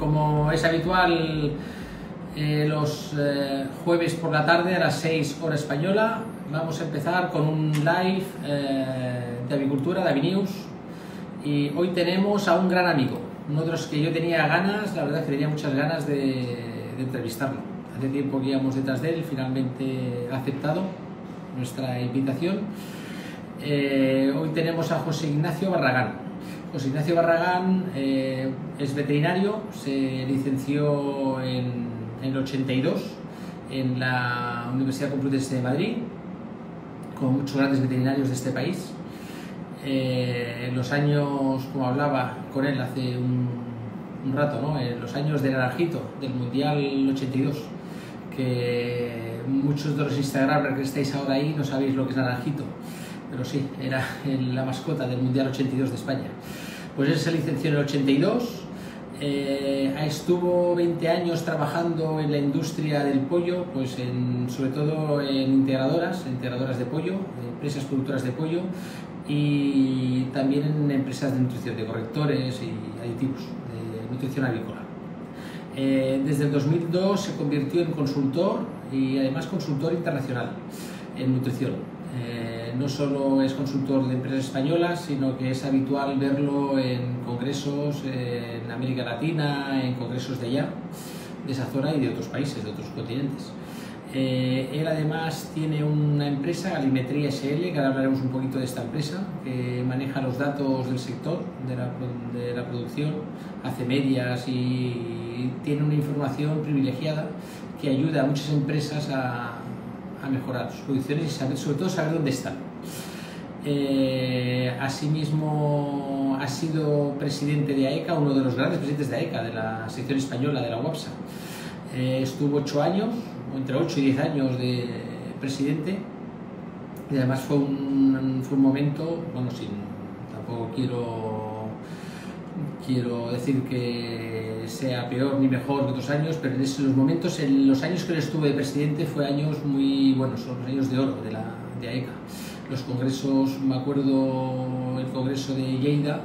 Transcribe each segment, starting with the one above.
Como es habitual, los jueves por la tarde a las 6 hora española, vamos a empezar con un live de avicultura, de Avinews, y hoy tenemos a un gran amigo, uno de los que yo tenía ganas, la verdad que tenía muchas ganas de entrevistarlo. Hace tiempo que íbamos detrás de él, finalmente ha aceptado nuestra invitación. Hoy tenemos a José Ignacio Barragán. José Ignacio Barragán es veterinario, se licenció en el 82 en la Universidad Complutense de Madrid, con muchos grandes veterinarios de este país. En los años, como hablaba con él hace un rato, ¿no? En los años de Naranjito, del Mundial 82, que muchos de los Instagramers que estáis ahora ahí no sabéis lo que es Naranjito, pero sí, era la mascota del Mundial 82 de España. Pues él se licenció en el 82, estuvo 20 años trabajando en la industria del pollo, pues sobre todo en integradoras de pollo, empresas productoras de pollo, y también en empresas de nutrición, de correctores y aditivos, de nutrición avícola. Desde el 2002 se convirtió en consultor y además consultor internacional en nutrición. No solo es consultor de empresas españolas, sino que es habitual verlo en congresos en América Latina, en congresos de allá, de esa zona y de otros países, de otros continentes. Él además tiene una empresa, Galimetría SL, que ahora hablaremos un poquito de esta empresa, que maneja los datos del sector, de la producción, hace medias y tiene una información privilegiada que ayuda a muchas empresas a mejorar sus producciones y sobre todo saber dónde están. Asimismo ha sido presidente de AECA, uno de los grandes presidentes de AECA, de la sección española de la UAPSA. Estuvo 8 años, o entre 8 y 10 años de presidente, y además fue un momento, bueno, tampoco quiero decir que sea peor ni mejor que otros años, pero en los años que él estuvo de presidente fue años muy buenos, son los años de oro de AECA. Los congresos, me acuerdo el congreso de Lleida,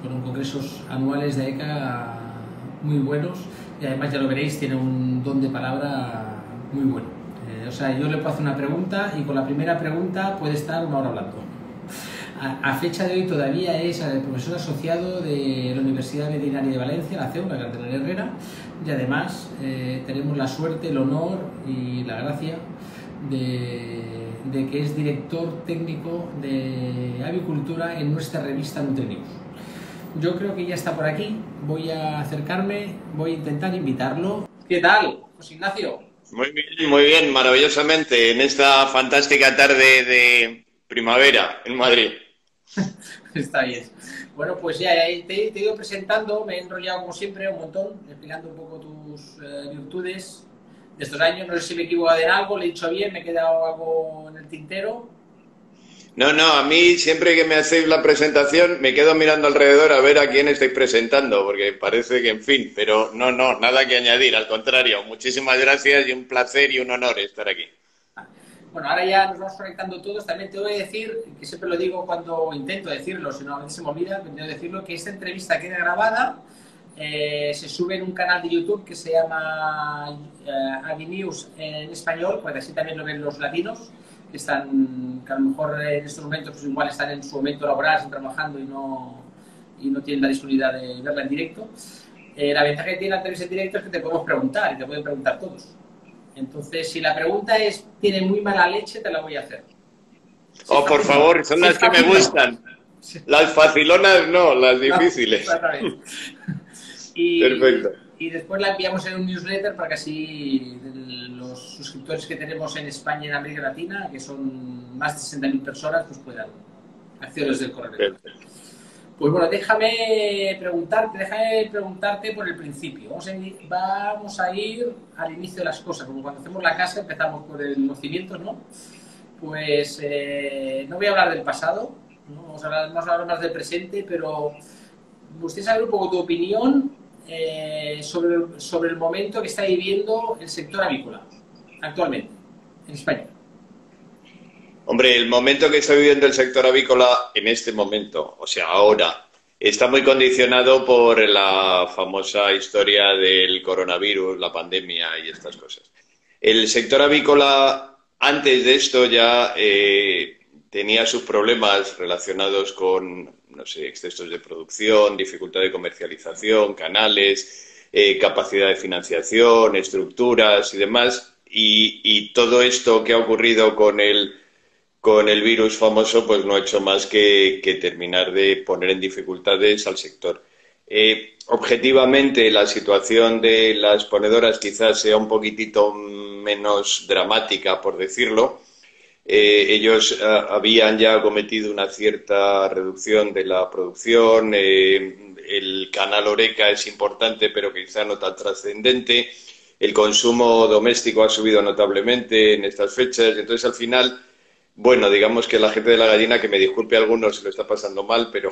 fueron congresos anuales de AECA muy buenos, y además ya lo veréis, tiene un don de palabra muy bueno. O sea, yo le puedo hacer una pregunta y con la primera pregunta puede estar una hora hablando. A fecha de hoy todavía es el profesor asociado de la Universidad Veterinaria de Valencia, la CEU, la Cardenal Herrera, y además tenemos la suerte, el honor y la gracia de que es director técnico de avicultura en nuestra revista NutriNews. Yo creo que ya está por aquí, voy a acercarme, voy a intentar invitarlo. ¿Qué tal, José Ignacio? Muy bien, maravillosamente, en esta fantástica tarde de primavera en Madrid. Está bien. Bueno, pues ya te he ido presentando, me he enrollado como siempre un montón, explicando un poco tus virtudes de estos años. No sé si me he equivocado en algo, le he dicho bien, me he quedado algo en el tintero. No, a mí siempre que me hacéis la presentación me quedo mirando alrededor a ver a quién estáis presentando, porque parece que, en fin, pero no, nada que añadir, al contrario, muchísimas gracias y un placer y un honor estar aquí. Bueno, ahora ya nos vamos conectando todos. También te voy a decir, que siempre lo digo cuando intento decirlo, si no a veces se me olvida, intento decirlo, que esta entrevista queda grabada, se sube en un canal de YouTube que se llama Avinews en español, porque así también lo ven los latinos, que a lo mejor en estos momentos pues igual están en su momento laboral, están trabajando y no tienen la disponibilidad de verla en directo. La ventaja que tiene la entrevista en directo es que te podemos preguntar y te pueden preguntar todos. Entonces, si la pregunta tiene muy mala leche, te la voy a hacer. Por favor, son las que me gustan. Las facilonas no, las difíciles. Exactamente. Perfecto. Y después la enviamos en un newsletter para que así los suscriptores que tenemos en España y en América Latina, que son más de 60.000 personas, pues puedan acceder desde el correo electrónico. Pues bueno, déjame preguntarte por el principio. Vamos a ir al inicio de las cosas, como cuando hacemos la casa empezamos por los cimientos, ¿no? Pues no voy a hablar del pasado, ¿no? Vamos a hablar más del presente, pero me gustaría saber un poco tu opinión sobre el momento que está viviendo el sector avícola actualmente en España. Hombre, el momento que está viviendo el sector avícola en este momento, o sea, ahora, está muy condicionado por la famosa historia del coronavirus, la pandemia y estas cosas. El sector avícola, antes de esto, ya tenía sus problemas relacionados con, no sé, excesos de producción, dificultad de comercialización, canales, capacidad de financiación, estructuras y demás. Y todo esto que ha ocurrido con el virus famoso, pues no ha hecho más que terminar de poner en dificultades al sector. Objetivamente, la situación de las ponedoras quizás sea un poquitito menos dramática, por decirlo. Ellos habían ya cometido una cierta reducción de la producción. El canal Horeca es importante, pero quizá no tan trascendente. El consumo doméstico ha subido notablemente en estas fechas. Entonces, al final, bueno, digamos que la gente de la gallina, que me disculpe a algunos si lo está pasando mal, pero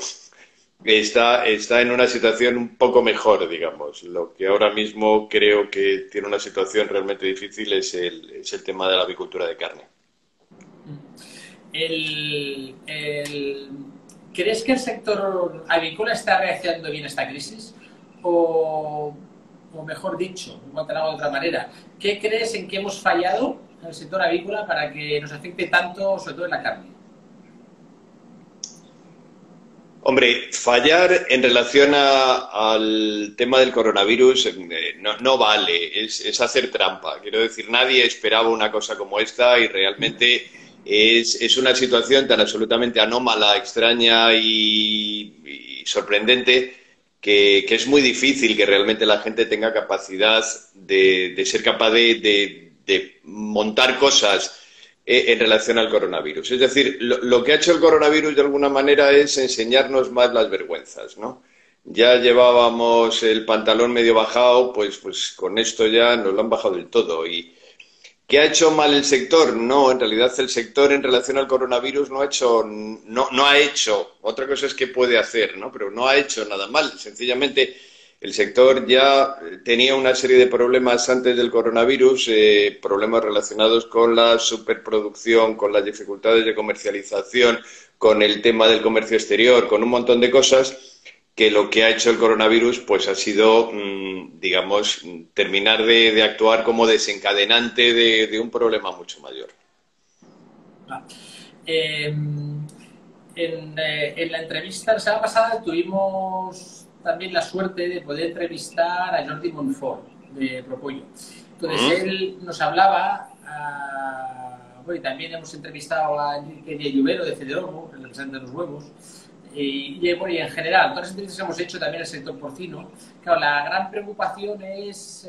está en una situación un poco mejor, digamos. Lo que ahora mismo creo que tiene una situación realmente difícil es el tema de la avicultura de carne. ¿Crees que el sector avícola está reaccionando bien a esta crisis? O mejor dicho, de otra manera, ¿qué crees en que hemos fallado en el sector avícola para que nos afecte tanto, sobre todo en la carne? Hombre, fallar en relación al tema del coronavirus no vale, es hacer trampa. Quiero decir, nadie esperaba una cosa como esta y realmente es una situación tan absolutamente anómala, extraña y sorprendente que es muy difícil que realmente la gente tenga capacidad de ser capaz de montar cosas en relación al coronavirus. Es decir, lo que ha hecho el coronavirus de alguna manera es enseñarnos más las vergüenzas, ¿no? Ya llevábamos el pantalón medio bajado, pues con esto ya nos lo han bajado del todo. ¿Y qué ha hecho mal el sector? No, en realidad el sector en relación al coronavirus no ha hecho, otra cosa es que puede hacer, ¿no? Pero no ha hecho nada mal. Sencillamente el sector ya tenía una serie de problemas antes del coronavirus, problemas relacionados con la superproducción, con las dificultades de comercialización, con el tema del comercio exterior, con un montón de cosas que lo que ha hecho el coronavirus pues ha sido, digamos, terminar de actuar como desencadenante de un problema mucho mayor. En la entrevista la semana pasada tuvimos también la suerte de poder entrevistar a Jordi Montfort de Propollo. Entonces él nos hablaba, bueno, y también hemos entrevistado a Enrique Díaz Lluvero de Federormo, el representante de los huevos, y bueno, y en general, todas las entrevistas que hemos hecho también en el sector porcino. Claro, la gran preocupación es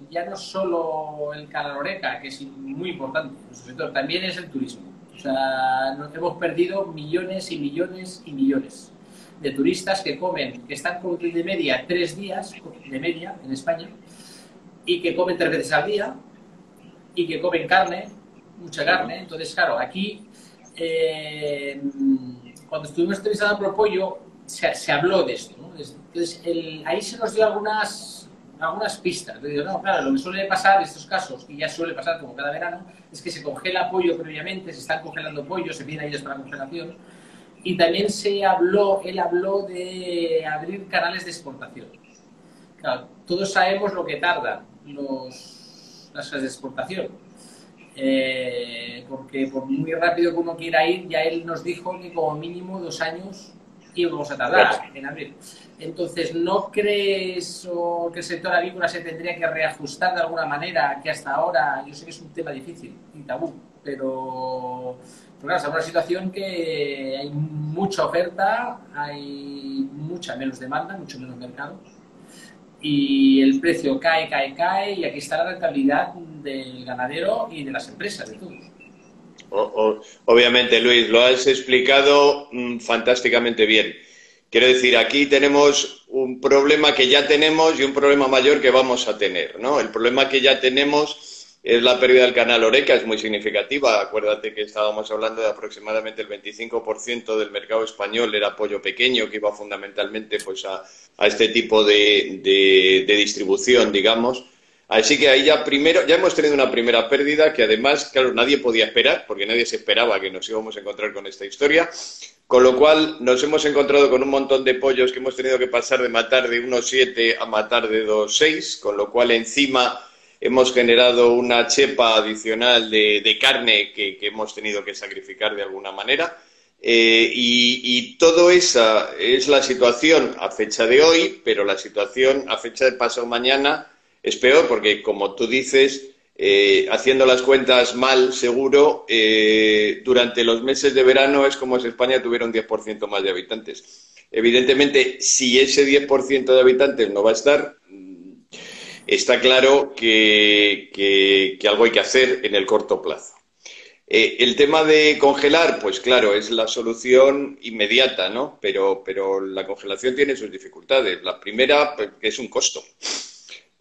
ya no solo el canal Horeca, que es muy importante en nuestro sector, también es el turismo. O sea, hemos perdido millones y millones y millones de turistas que están con de media 3 días de media en España, y que comen 3 veces al día y que comen carne, mucha carne. Entonces, claro, aquí cuando estuvimos entrevistando a Propollo se habló de esto, ¿no? Entonces ahí se nos dio algunas pistas. Digo, no, claro, lo que suele pasar en estos casos, y ya suele pasar como cada verano, es que se congela pollo previamente, se están congelando pollos, se piden ellos para congelación. Y también él habló de abrir canales de exportación. Claro, todos sabemos lo que tardan las casas de exportación. Porque por muy rápido que uno quiera ir, ya él nos dijo que como mínimo 2 años íbamos a tardar en abrir. Entonces, ¿no crees que el sector avícola se tendría que reajustar de alguna manera? Que hasta ahora, yo sé que es un tema difícil y tabú, pero claro, estamos en una situación que hay mucha oferta, hay mucha menos demanda, mucho menos mercado, y el precio cae, y aquí está la rentabilidad del ganadero y de las empresas, de todos. Obviamente, Luis, lo has explicado fantásticamente bien. Quiero decir, aquí tenemos un problema que ya tenemos y un problema mayor que vamos a tener, ¿no? El problema que ya tenemos es la pérdida del canal Horeca, es muy significativa. Acuérdate que estábamos hablando de aproximadamente el 25% del mercado español era pollo pequeño, que iba fundamentalmente pues a este tipo de distribución, digamos. Así que ahí ya primero, ya hemos tenido una primera pérdida que además, claro, nadie podía esperar, porque nadie se esperaba que nos íbamos a encontrar con esta historia. Con lo cual nos hemos encontrado con un montón de pollos que hemos tenido que pasar de matar de 1,7 a matar de 2,6, con lo cual encima hemos generado una chepa adicional de carne que hemos tenido que sacrificar de alguna manera. Y todo esa es la situación a fecha de hoy, pero la situación a fecha de pasado mañana es peor porque, como tú dices, haciendo las cuentas mal, seguro, durante los meses de verano es como si España tuviera un 10% más de habitantes. Evidentemente, si ese 10% de habitantes no va a estar, está claro que algo hay que hacer en el corto plazo. El tema de congelar, pues claro, es la solución inmediata, ¿no? Pero la congelación tiene sus dificultades. La primera, pues, que es un costo.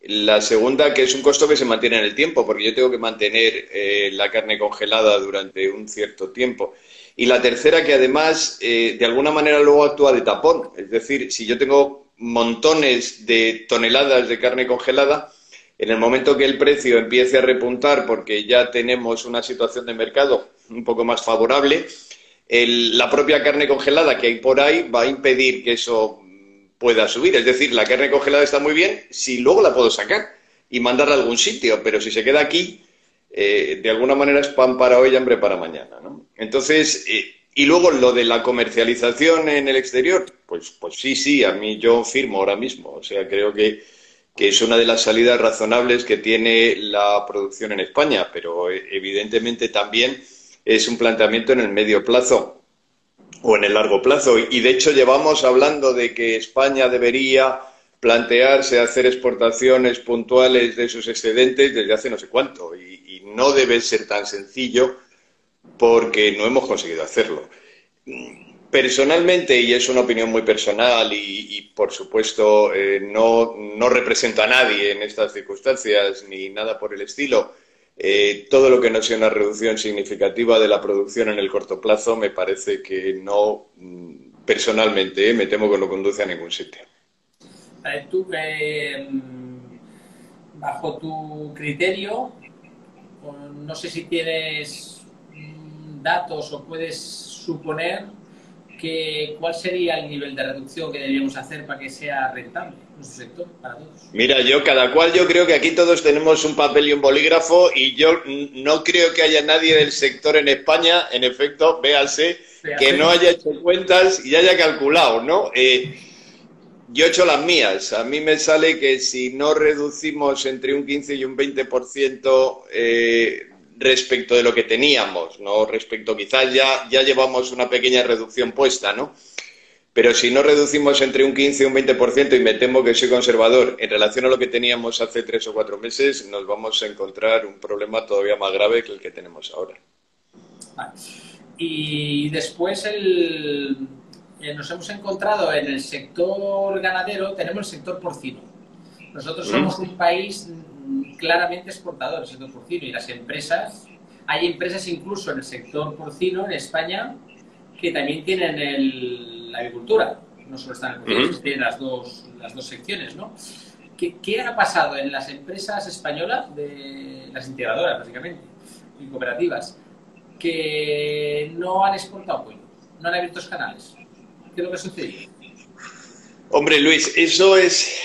La segunda, que es un costo que se mantiene en el tiempo, porque yo tengo que mantener la carne congelada durante un cierto tiempo. Y la tercera, que además, de alguna manera luego actúa de tapón. Es decir, si yo tengo montones de toneladas de carne congelada, en el momento que el precio empiece a repuntar, porque ya tenemos una situación de mercado un poco más favorable, la propia carne congelada que hay por ahí va a impedir que eso pueda subir. Es decir, la carne congelada está muy bien si luego la puedo sacar y mandarla a algún sitio, pero si se queda aquí, de alguna manera es pan para hoy y hambre para mañana, ¿no? Entonces, y luego lo de la comercialización en el exterior, pues sí, a mí yo firmo ahora mismo. O sea, creo que es una de las salidas razonables que tiene la producción en España, pero evidentemente también es un planteamiento en el medio plazo o en el largo plazo. Y de hecho llevamos hablando de que España debería plantearse hacer exportaciones puntuales de sus excedentes desde hace no sé cuánto. Y no debe ser tan sencillo porque no hemos conseguido hacerlo. Personalmente, y es una opinión muy personal y por supuesto no represento a nadie en estas circunstancias ni nada por el estilo, todo lo que no sea una reducción significativa de la producción en el corto plazo me parece que no, personalmente, me temo que no conduce a ningún sitio. Tú, bajo tu criterio, no sé si tienes datos o puedes suponer cuál sería el nivel de reducción que deberíamos hacer para que sea rentable nuestro sector para todos. Mira, cada cual yo creo que aquí todos tenemos un papel y un bolígrafo y yo no creo que haya nadie del sector en España, en efecto, véase, que no haya hecho cuentas y haya calculado, ¿no? Yo he hecho las mías. A mí me sale que si no reducimos entre un 15 y un 20% respecto de lo que teníamos, ¿no? Respecto, quizás ya llevamos una pequeña reducción puesta, ¿no? Pero si no reducimos entre un 15 y un 20%, y me temo que soy conservador, en relación a lo que teníamos hace 3 o 4 meses, nos vamos a encontrar un problema todavía más grave que el que tenemos ahora. Vale. Y después nos hemos encontrado en el sector ganadero, tenemos el sector porcino. Nosotros somos un país claramente exportador del sector porcino y las empresas, hay empresas incluso en el sector porcino en España que también tienen la agricultura, no solo están en el porcino, tienen las dos secciones, ¿no? ¿Qué ha pasado en las empresas españolas, de las integradoras básicamente, y cooperativas, que no han exportado pollo, no han abierto canales? ¿Qué es lo que sucede? Hombre, Luis, eso es...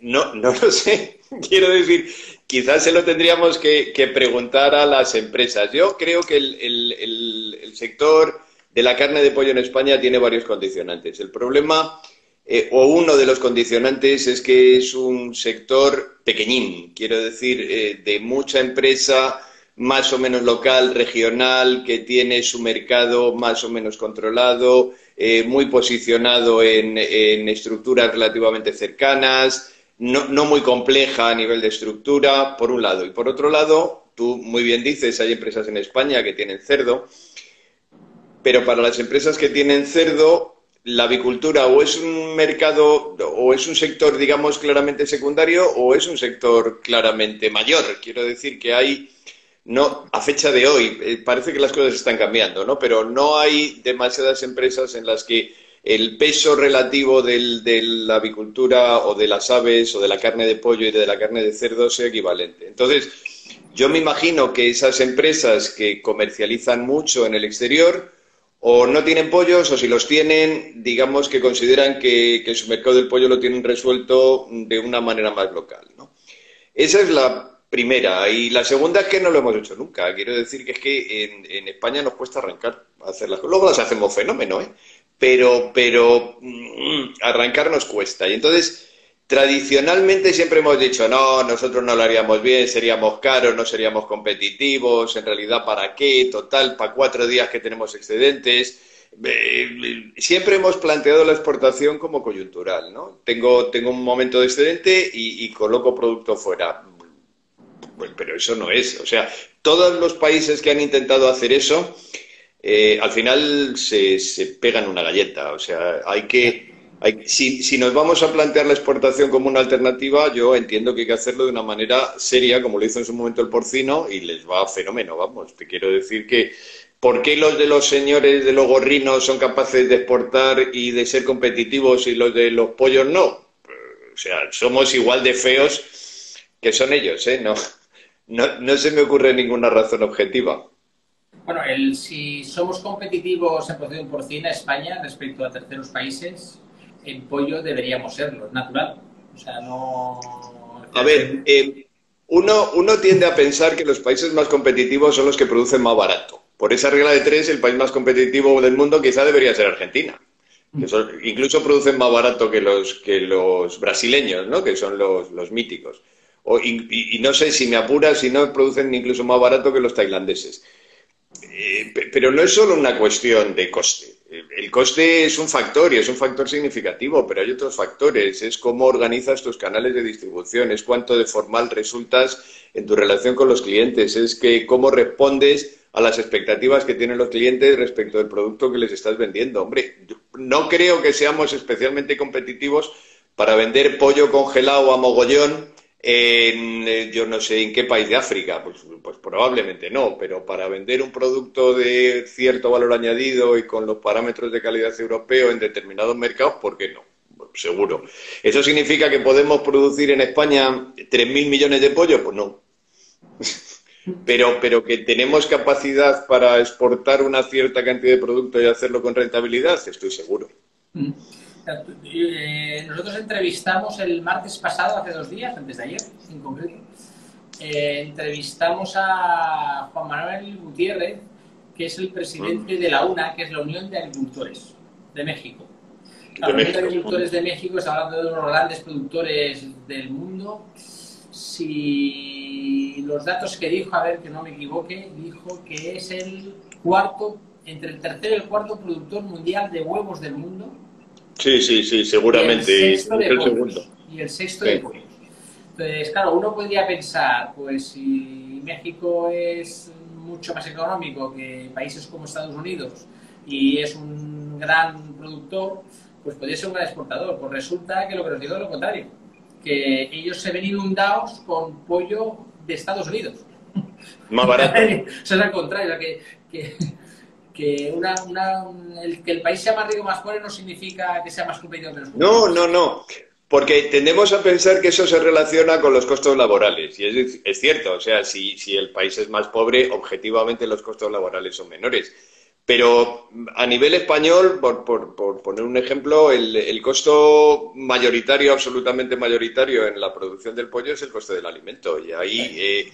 No lo sé. Quiero decir, quizás se lo tendríamos que preguntar a las empresas. Yo creo que el sector de la carne de pollo en España tiene varios condicionantes. El problema, o uno de los condicionantes, es que es un sector pequeñín. Quiero decir, de mucha empresa más o menos local, regional, que tiene su mercado más o menos controlado, muy posicionado en estructuras relativamente cercanas, no muy compleja a nivel de estructura, por un lado. Y por otro lado, tú muy bien dices, hay empresas en España que tienen cerdo, pero para las empresas que tienen cerdo, la avicultura o es un mercado o es un sector, digamos, claramente secundario o es un sector claramente mayor. Quiero decir que hay... No, a fecha de hoy, parece que las cosas están cambiando, ¿no? Pero no hay demasiadas empresas en las que el peso relativo de la avicultura o de las aves o de la carne de pollo y de la carne de cerdo sea equivalente. Entonces, yo me imagino que esas empresas que comercializan mucho en el exterior o no tienen pollos o si los tienen, digamos que consideran que su mercado del pollo lo tienen resuelto de una manera más local, ¿no? Esa es la primera. Y la segunda es que no lo hemos hecho nunca. Quiero decir que es que en España nos cuesta arrancar a hacer las cosas. Luego las hacemos fenómeno, ¿eh? Pero arrancar nos cuesta. Y entonces, tradicionalmente siempre hemos dicho, no, nosotros no lo haríamos bien, seríamos caros, no seríamos competitivos, en realidad, ¿para qué? Total, para 4 días que tenemos excedentes. Siempre hemos planteado la exportación como coyuntural, ¿no? Tengo un momento de excedente y coloco producto fuera. Pues, pero eso no es. O sea, todos los países que han intentado hacer eso, al final se pegan una galleta. O sea, si nos vamos a plantear la exportación como una alternativa, yo entiendo que hay que hacerlo de una manera seria, como lo hizo en su momento el porcino, y les va fenómeno, vamos. Te quiero decir que ¿por qué los de los señores de los gorrinos son capaces de exportar y de ser competitivos y los de los pollos no? O sea, somos igual de feos que son ellos, ¿eh? No se me ocurre ninguna razón objetiva. Bueno, si somos competitivos en producción porcina, España, respecto a terceros países, en pollo deberíamos serlo, es natural. O sea, no... A ver, uno tiende a pensar que los países más competitivos son los que producen más barato. Por esa regla de 3, el país más competitivo del mundo quizá debería ser Argentina. Que incluso producen más barato que los brasileños, ¿no? Que son los míticos. Y no sé, si me apuras, si no producen incluso más barato que los tailandeses. Pero no es solo una cuestión de coste. El coste es un factor y es un factor significativo, pero hay otros factores. Es cómo organizas tus canales de distribución, es cuánto de formal resultas en tu relación con los clientes, es cómo respondes a las expectativas que tienen los clientes respecto del producto que les estás vendiendo. Hombre, no creo que seamos especialmente competitivos para vender pollo congelado a mogollón yo no sé en qué país de África, pues probablemente no, pero para vender un producto de cierto valor añadido y con los parámetros de calidad europeo en determinados mercados, ¿por qué no? Pues seguro. ¿Eso significa que podemos producir en España 3.000 millones de pollos? Pues no. Pero que tenemos capacidad para exportar una cierta cantidad de producto y hacerlo con rentabilidad, estoy seguro. Nosotros entrevistamos el martes pasado, hace 2 días, antes de ayer, en concreto, entrevistamos a Juan Manuel Gutiérrez, que es el presidente de la UNA, que es la Unión de Agricultores de México. La Unión de Agricultores de México está hablando de unos grandes productores del mundo. Si los datos que dijo, a ver que no me equivoque, dijo que es el cuarto, entre el tercero y el cuarto productor mundial de huevos del mundo. Sí, seguramente. Y el sexto de pollos. Entonces, claro, uno podría pensar, pues si México es mucho más económico que países como Estados Unidos y es un gran productor, pues podría ser un gran exportador. Pues resulta que lo que nos digo es lo contrario, que ellos se ven inundados con pollo de Estados Unidos. Más barato. Eso es al contrario, que el país sea más rico o más pobre no significa que sea más competitivo que nosotros. No. Porque tendemos a pensar que eso se relaciona con los costos laborales. Y es cierto, o sea, si el país es más pobre, objetivamente los costos laborales son menores. Pero a nivel español, por poner un ejemplo, el costo mayoritario, absolutamente mayoritario en la producción del pollo es el coste del alimento. Y ahí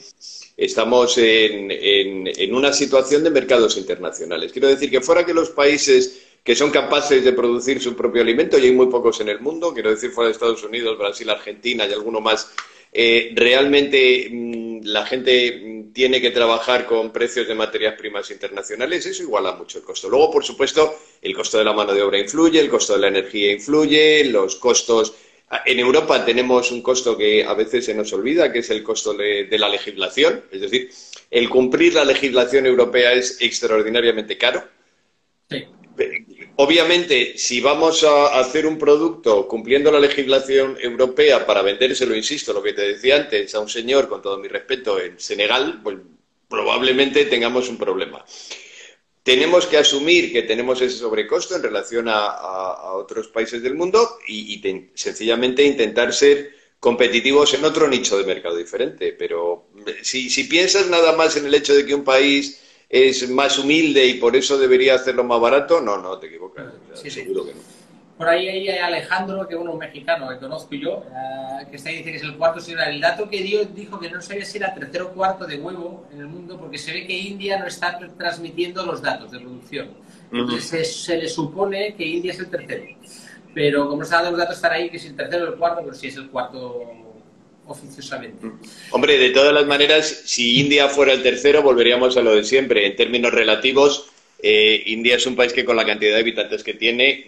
estamos en una situación de mercados internacionales. Quiero decir que fuera que los países que son capaces de producir su propio alimento, y hay muy pocos en el mundo, quiero decir fuera de Estados Unidos, Brasil, Argentina y alguno más, realmente la gente tiene que trabajar con precios de materias primas internacionales, eso iguala mucho el costo. Luego, por supuesto, el costo de la mano de obra influye, el costo de la energía influye, los costos... En Europa tenemos un costo que a veces se nos olvida, que es el costo de la legislación, es decir, el cumplir la legislación europea es extraordinariamente caro. Sí. Obviamente, si vamos a hacer un producto cumpliendo la legislación europea para vendérselo, insisto, lo que te decía antes, a un señor, con todo mi respeto, en Senegal, pues probablemente tengamos un problema. tenemos que asumir que tenemos ese sobrecosto en relación a otros países del mundo y sencillamente intentar ser competitivos en otro nicho de mercado diferente. Pero si piensas nada más en el hecho de que un país es más humilde y por eso debería hacerlo más barato, no te equivocas. O sea, Sí, sí. seguro que no. Por ahí hay Alejandro, que es un mexicano que conozco yo, que está ahí, dice que es el cuarto. El dato que dio, dijo que no sabía si era tercero o cuarto de huevo en el mundo, porque se ve que India no está transmitiendo los datos de producción. Entonces se le supone que India es el tercero. Pero como están dando los datos, están ahí que es el tercero o el cuarto, pero sí es el cuarto oficiosamente. Hombre, de todas las maneras, si India fuera el tercero, volveríamos a lo de siempre. En términos relativos, India es un país que con la cantidad de habitantes que tiene,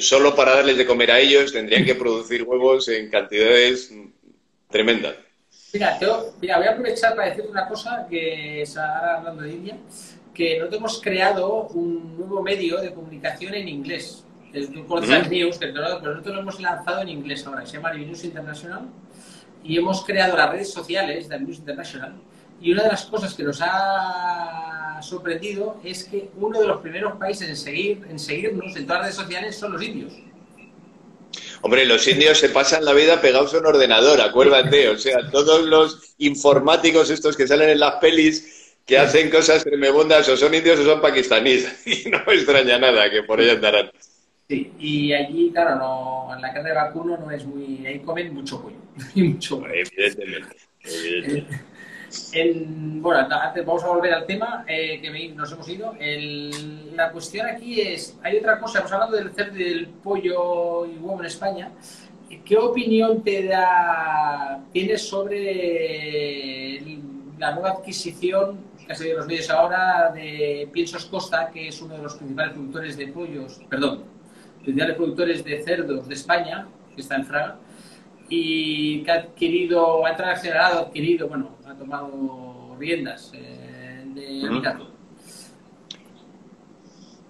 solo para darles de comer a ellos tendrían que producir huevos en cantidades tremendas. Mira, voy a aprovechar para decir una cosa, que ahora hablando de India, que nosotros hemos creado un nuevo medio de comunicación en inglés. Tú conoces News, pero nosotros lo hemos lanzado en inglés ahora, se llama News International, y hemos creado las redes sociales de News International, y una de las cosas que nos ha sorprendido es que uno de los primeros países en seguirnos en todas las redes sociales son los indios. Hombre, los indios se pasan la vida pegados a un ordenador, acuérdate, o sea, todos los informáticos estos que salen en las pelis que hacen cosas tremebundas o son indios o son pakistaníes, y no me extraña nada que por allá andarán. Sí, y allí, claro, no, en la carne de vacuno no es muy... Ahí comen mucho pollo. Y mucho pollo. Evidentemente. Bueno, antes vamos a volver al tema que nos hemos ido. La cuestión aquí es... Hay otra cosa, hemos hablado del pollo y huevo en España. ¿Qué opinión tienes sobre la nueva adquisición que ha salido en los medios ahora de Piensos Costa, que es uno de los principales productores de pollos, principales productores de cerdos de España, que está en Fraga, y que ha tomado riendas de Amicato?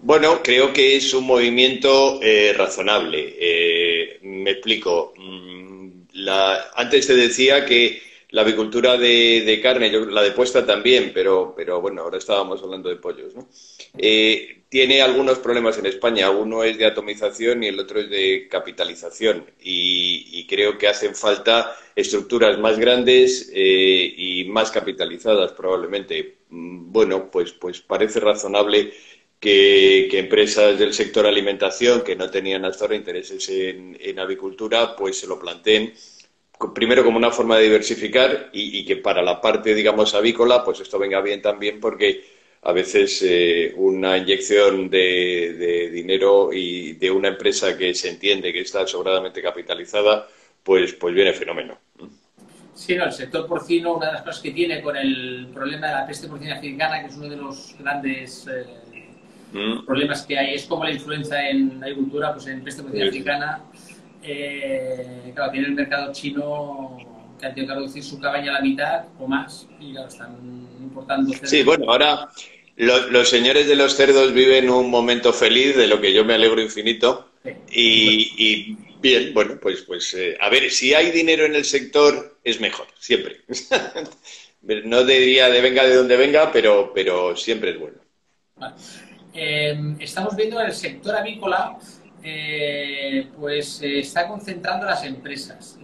Bueno, creo que es un movimiento razonable. Me explico. Antes te decía que la avicultura de carne, la de puesta también, pero bueno, ahora estábamos hablando de pollos, ¿no? Tiene algunos problemas en España. Uno es de atomización y el otro es de capitalización. Y creo que hacen falta estructuras más grandes y más capitalizadas, probablemente. Bueno, pues parece razonable que empresas del sector alimentación que no tenían hasta ahora intereses en avicultura, pues se lo planteen primero como una forma de diversificar y que para la parte, digamos, avícola, pues esto venga bien también porque a veces una inyección de dinero y de una empresa que se entiende que está sobradamente capitalizada, pues viene fenómeno. Sí, no, el sector porcino, una de las cosas que tiene con el problema de la peste porcina africana, que es uno de los grandes problemas que hay, es como la influenza en la agricultura, pues en peste porcina africana. Claro, tiene el mercado chino que ha tenido que reducir su cabaña a la mitad o más y claro, están importando cerdos. Sí, bueno, ahora los señores de los cerdos viven un momento feliz de lo que yo me alegro infinito. Sí. Y bien, bueno, pues a ver, si hay dinero en el sector es mejor, siempre. No diría de venga de donde venga, pero siempre es bueno. Vale. Estamos viendo en el sector avícola se está concentrando las empresas.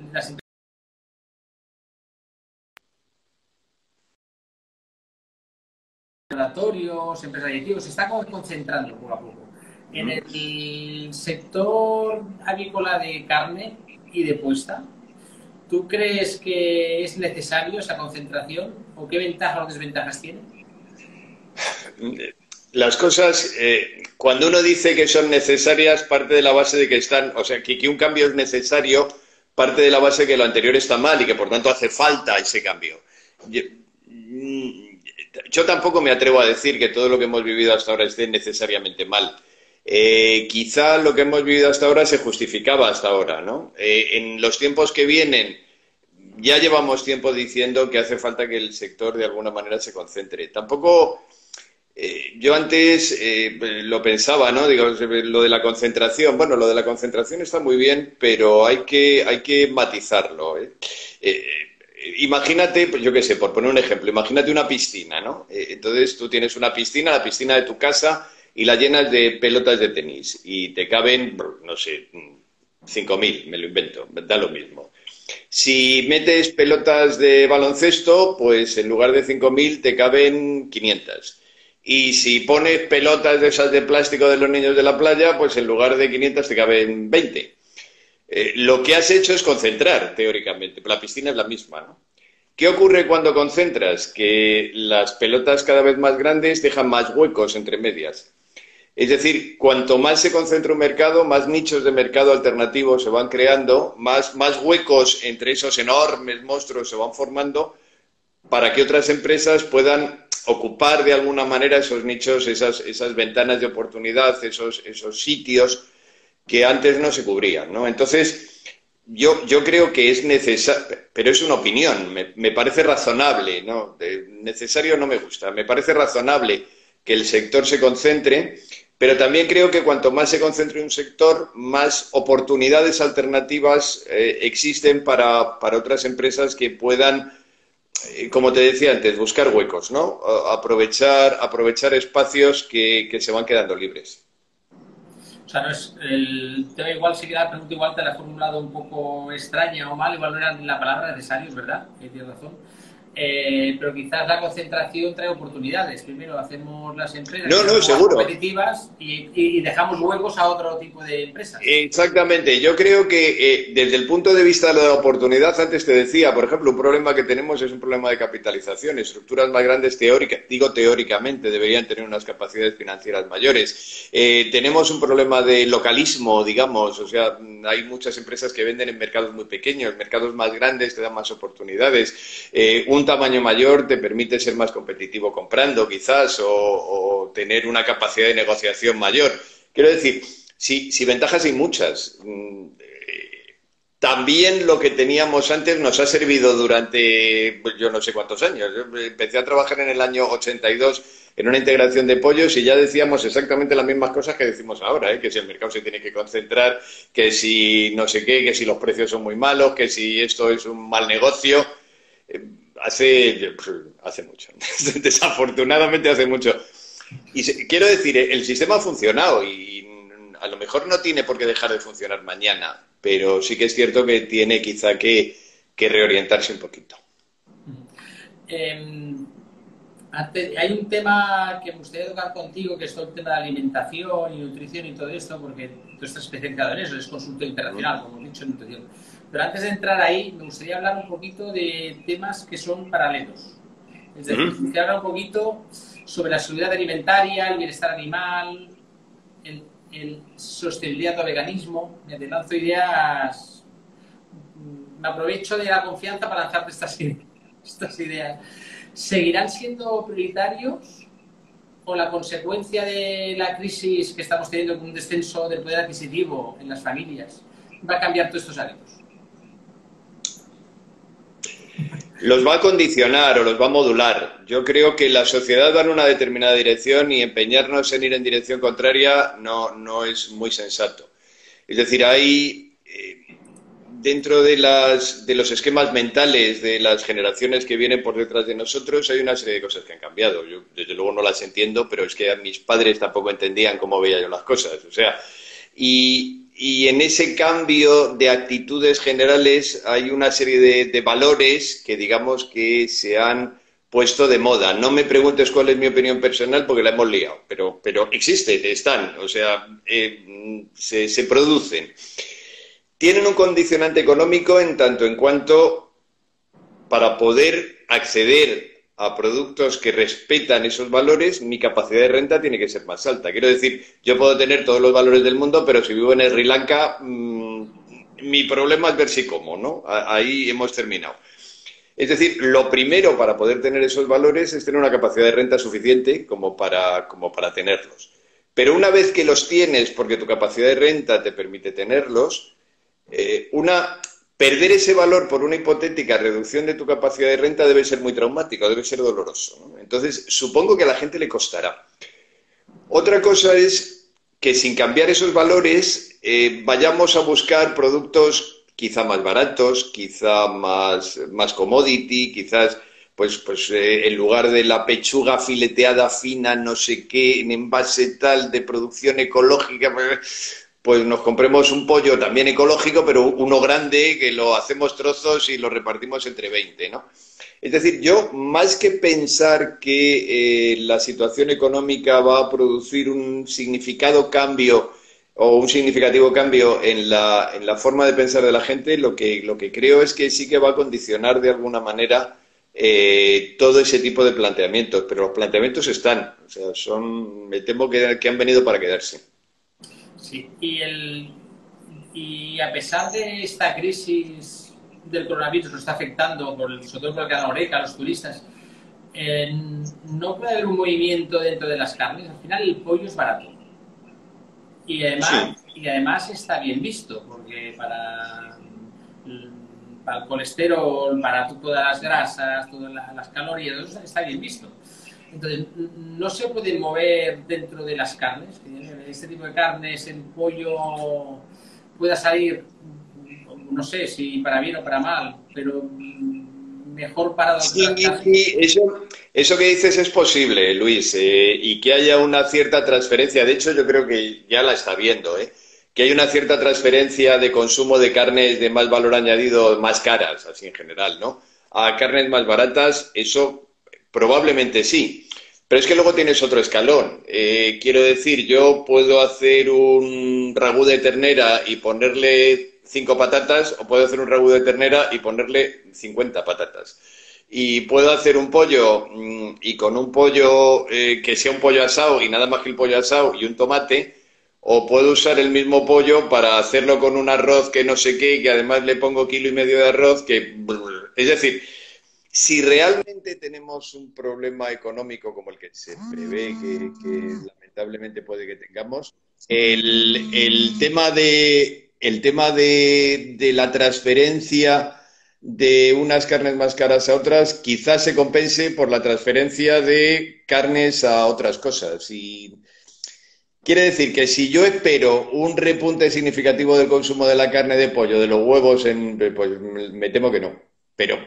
Laboratorios, empresas aditivos, se está concentrando poco a poco. En el sector avícola de carne y de puesta, ¿tú crees que es necesario esa concentración o qué ventajas o desventajas tiene? Las cosas, cuando uno dice que son necesarias, parte de la base de que están, o sea, que un cambio es necesario, parte de la base de que lo anterior está mal y que por tanto hace falta ese cambio. Yo tampoco me atrevo a decir que todo lo que hemos vivido hasta ahora esté necesariamente mal. Quizá lo que hemos vivido hasta ahora se justificaba hasta ahora, ¿no? En los tiempos que vienen ya llevamos tiempo diciendo que hace falta que el sector de alguna manera se concentre. Tampoco... yo antes lo pensaba, ¿no? Digo, lo de la concentración. Bueno, lo de la concentración está muy bien, pero hay que matizarlo, ¿eh? imagínate, pues yo qué sé, por poner un ejemplo, imagínate una piscina, ¿no? Entonces tú tienes una piscina, la piscina de tu casa, y la llenas de pelotas de tenis y te caben, no sé, 5.000, me lo invento, da lo mismo. Si metes pelotas de baloncesto, pues en lugar de 5.000 te caben 500. Y si pones pelotas de esas de plástico de los niños de la playa, pues en lugar de 500 te caben 20. Lo que has hecho es concentrar, teóricamente, pero la piscina es la misma, ¿no? ¿Qué ocurre cuando concentras? Que las pelotas cada vez más grandes dejan más huecos entre medias. Es decir, cuanto más se concentra un mercado, más nichos de mercado alternativos se van creando, más huecos entre esos enormes monstruos se van formando para que otras empresas puedan ocupar de alguna manera esos nichos, esas ventanas de oportunidad, esos sitios que antes no se cubrían, ¿no? Entonces, yo creo que es necesario, pero es una opinión, me parece razonable, ¿no? Necesario no me gusta, me parece razonable que el sector se concentre, pero también creo que cuanto más se concentre un sector, más oportunidades alternativas existen para otras empresas que puedan, como te decía antes, buscar huecos, ¿no? Aprovechar espacios que se van quedando libres. O sea, no es el tema, igual si queda la pregunta, igual te la he formulado un poco extraña o mal, igual no era la palabra necesario, es verdad, tienes razón. Pero quizás la concentración trae oportunidades. Primero hacemos las empresas No, no, más seguro. competitivas y dejamos huecos a otro tipo de empresas. Exactamente. Yo creo que desde el punto de vista de la oportunidad, antes te decía, por ejemplo, un problema que tenemos es un problema de capitalización. Estructuras más grandes teóricamente, deberían tener unas capacidades financieras mayores. Tenemos un problema de localismo, digamos. O sea, hay muchas empresas que venden en mercados muy pequeños. Mercados más grandes te dan más oportunidades. Un tamaño mayor te permite ser más competitivo comprando, quizás, o tener una capacidad de negociación mayor. Quiero decir, si ventajas hay muchas. También lo que teníamos antes nos ha servido durante, pues, yo no sé cuántos años. Yo empecé a trabajar en el año 82 en una integración de pollos y ya decíamos exactamente las mismas cosas que decimos ahora, ¿eh? Que si el mercado se tiene que concentrar, que si no sé qué, que si los precios son muy malos, que si esto es un mal negocio. Hace mucho, desafortunadamente hace mucho. Y quiero decir, el sistema ha funcionado y a lo mejor no tiene por qué dejar de funcionar mañana, pero sí que es cierto que tiene quizá que reorientarse un poquito. Hay un tema que me gustaría tocar contigo, que es todo el tema de alimentación y nutrición y todo esto, porque tú estás especializado en eso, es consultor internacional, como hemos dicho, en nutrición. Pero antes de entrar ahí, me gustaría hablar un poquito de temas que son paralelos. Es decir, me gustaría hablar un poquito sobre la seguridad alimentaria, el bienestar animal, el sostenibilidad o veganismo. Me te lanzo ideas, me aprovecho de la confianza para lanzarte estas ideas. ¿Seguirán siendo prioritarios o la consecuencia de la crisis que estamos teniendo con un descenso del poder adquisitivo en las familias va a cambiar todos estos hábitos? Los va a condicionar o los va a modular. Yo creo que la sociedad va en una determinada dirección y empeñarnos en ir en dirección contraria no es muy sensato. Es decir, hay dentro de los esquemas mentales de las generaciones que vienen por detrás de nosotros hay una serie de cosas que han cambiado. Yo desde luego no las entiendo, pero es que a mis padres tampoco entendían cómo veía yo las cosas. O sea, y en ese cambio de actitudes generales hay una serie de valores que digamos que se han puesto de moda. No me preguntes cuál es mi opinión personal porque la hemos liado, pero existen, están, o sea, se producen. Tienen un condicionante económico en tanto en cuanto para poder acceder a productos que respetan esos valores, mi capacidad de renta tiene que ser más alta. Quiero decir, yo puedo tener todos los valores del mundo, pero si vivo en Sri Lanka, mi problema es ver si como, ¿no? Ahí hemos terminado. Es decir, lo primero para poder tener esos valores es tener una capacidad de renta suficiente como para tenerlos. Pero una vez que los tienes, porque tu capacidad de renta te permite tenerlos, perder ese valor por una hipotética reducción de tu capacidad de renta debe ser muy traumático, debe ser doloroso, ¿no? Entonces, supongo que a la gente le costará. Otra cosa es que sin cambiar esos valores vayamos a buscar productos quizá más baratos, quizá más commodity, quizás en lugar de la pechuga fileteada fina, no sé qué, en envase tal de producción ecológica, pues nos compremos un pollo también ecológico, pero uno grande, que lo hacemos trozos y lo repartimos entre 20, ¿no? Es decir, yo, más que pensar que la situación económica va a producir un significado cambio o un significativo cambio en la forma de pensar de la gente, lo que creo es que sí que va a condicionar de alguna manera todo ese tipo de planteamientos. Pero los planteamientos están, o sea, me temo que han venido para quedarse. Sí, y a pesar de esta crisis del coronavirus, nos está afectando, sobre todo por el canal Oreca, a los turistas, no puede haber un movimiento dentro de las carnes. Al final el pollo es barato Sí. y además está bien visto, porque para el colesterol, para todas las grasas, todas las calorías, eso está bien visto. Entonces, no se puede mover dentro de las carnes. Este tipo de carnes, el pollo pueda salir, no sé si para bien o para mal, pero mejor parado que Sí, las carnes. sí, eso que dices es posible, Luis, y que haya una cierta transferencia. De hecho, yo creo que ya la está viendo, que hay una cierta transferencia de consumo de carnes de más valor añadido, más caras, así en general, ¿no? A carnes más baratas, eso probablemente sí. Pero es que luego tienes otro escalón. Quiero decir, yo puedo hacer un ragú de ternera y ponerle 5 patatas, o puedo hacer un ragú de ternera y ponerle 50 patatas. Y puedo hacer un pollo y con un pollo que sea un pollo asado y nada más que el pollo asado y un tomate, o puedo usar el mismo pollo para hacerlo con un arroz que no sé qué, que además le pongo 1,5 kilos de arroz, que... Es decir, si realmente tenemos un problema económico como el que se prevé que lamentablemente puede que tengamos, el tema de la transferencia de unas carnes más caras a otras quizás se compense por la transferencia de carnes a otras cosas. Y quiere decir que si yo espero un repunte significativo del consumo de la carne de pollo, de los huevos, pues me temo que no. Pero,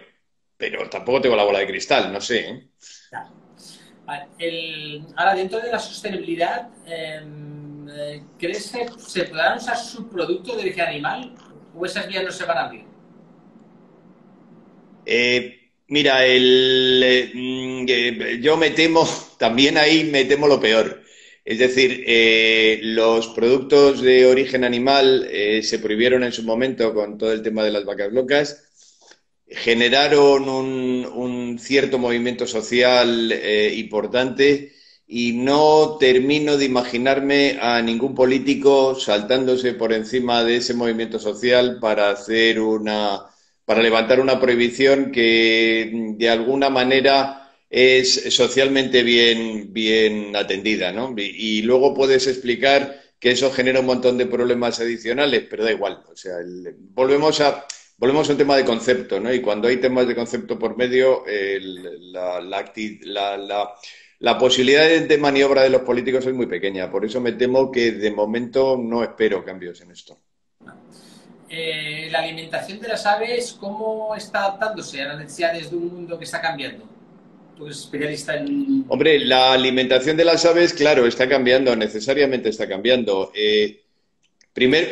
pero tampoco tengo la bola de cristal, no sé, ¿eh? Vale, ahora, dentro de la sostenibilidad, ¿crees que se podrán usar subproductos de origen animal o esas vías no se van a abrir? Mira, yo me temo, también ahí me temo lo peor. Es decir, los productos de origen animal se prohibieron en su momento con todo el tema de las vacas locas, generaron un cierto movimiento social importante y no termino de imaginarme a ningún político saltándose por encima de ese movimiento social para levantar una prohibición que de alguna manera es socialmente bien atendida, ¿no? Y luego puedes explicar que eso genera un montón de problemas adicionales, pero da igual. O sea, volvemos a un tema de concepto, ¿no? Y cuando hay temas de concepto por medio, la posibilidad de maniobra de los políticos es muy pequeña. Por eso me temo que de momento no espero cambios en esto. La alimentación de las aves, ¿cómo está adaptándose a las necesidades de un mundo que está cambiando? Tú eres especialista en... Hombre, la alimentación de las aves, claro, está cambiando, necesariamente está cambiando.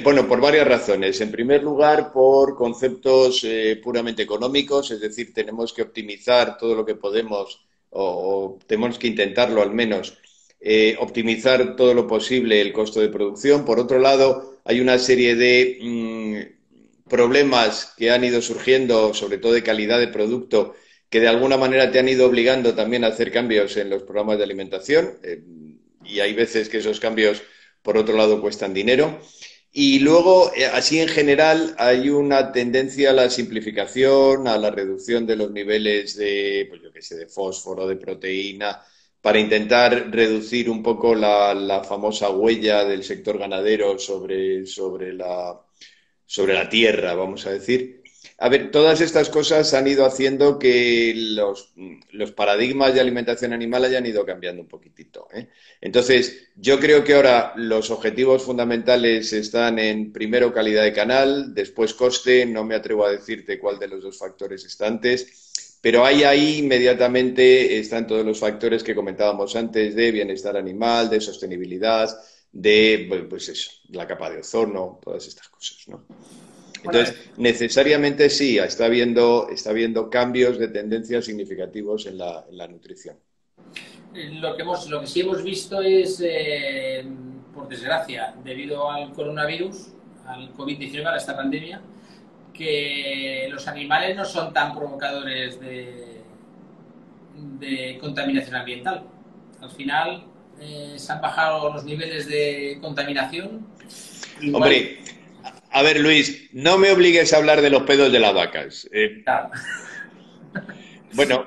Bueno, por varias razones. En primer lugar, por conceptos puramente económicos, es decir, tenemos que optimizar todo lo que podemos, o tenemos que intentarlo al menos, optimizar todo lo posible el costo de producción. Por otro lado, hay una serie de problemas que han ido surgiendo, sobre todo de calidad de producto, que de alguna manera te han ido obligando también a hacer cambios en los programas de alimentación. Y hay veces que esos cambios, por otro lado, cuestan dinero. Y luego, así en general, hay una tendencia a la simplificación, a la reducción de los niveles de, pues yo qué sé, de fósforo, de proteína, para intentar reducir un poco la famosa huella del sector ganadero sobre la tierra, vamos a decir. A ver, todas estas cosas han ido haciendo que los paradigmas de alimentación animal hayan ido cambiando un poquitito, ¿eh? Entonces, yo creo que ahora los objetivos fundamentales están en, primero, calidad de canal, después coste, no me atrevo a decirte cuál de los dos factores está antes, pero ahí inmediatamente están todos los factores que comentábamos antes de bienestar animal, de sostenibilidad, de, bueno, pues eso, la capa de ozono, todas estas cosas, ¿no? Bueno, Entonces, necesariamente sí, está habiendo cambios de tendencia significativos en la nutrición. lo que sí hemos visto es, por desgracia, debido al coronavirus, al COVID-19, a esta pandemia, que los animales no son tan provocadores de contaminación ambiental. Al final se han bajado los niveles de contaminación. Igual, Hombre, a ver, Luis, no me obligues a hablar de los pedos de las vacas. claro, Bueno,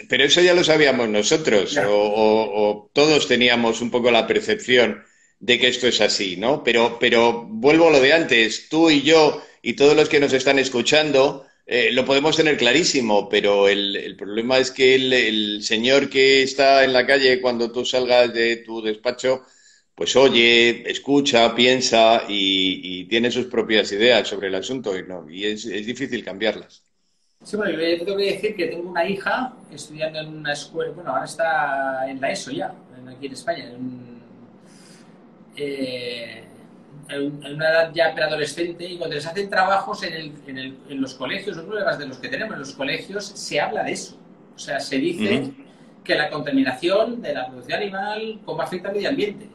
pero eso ya lo sabíamos nosotros, ya. o todos teníamos un poco la percepción de que esto es así, ¿no? Pero vuelvo a lo de antes, tú y yo y todos los que nos están escuchando lo podemos tener clarísimo, pero el problema es que el señor que está en la calle cuando tú salgas de tu despacho, pues oye, escucha, piensa y tiene sus propias ideas sobre el asunto y, no, y es difícil cambiarlas. Sí, bueno, yo te tengo que decir que tengo una hija estudiando en una escuela, bueno, ahora está en la ESO ya, aquí en España, eh, en una edad ya preadolescente, y cuando les hacen trabajos en los colegios, los problemas de los que tenemos en los colegios, se habla de eso. O sea, se dice Ujú. que la contaminación de la producción animal, cómo afecta al medio ambiente.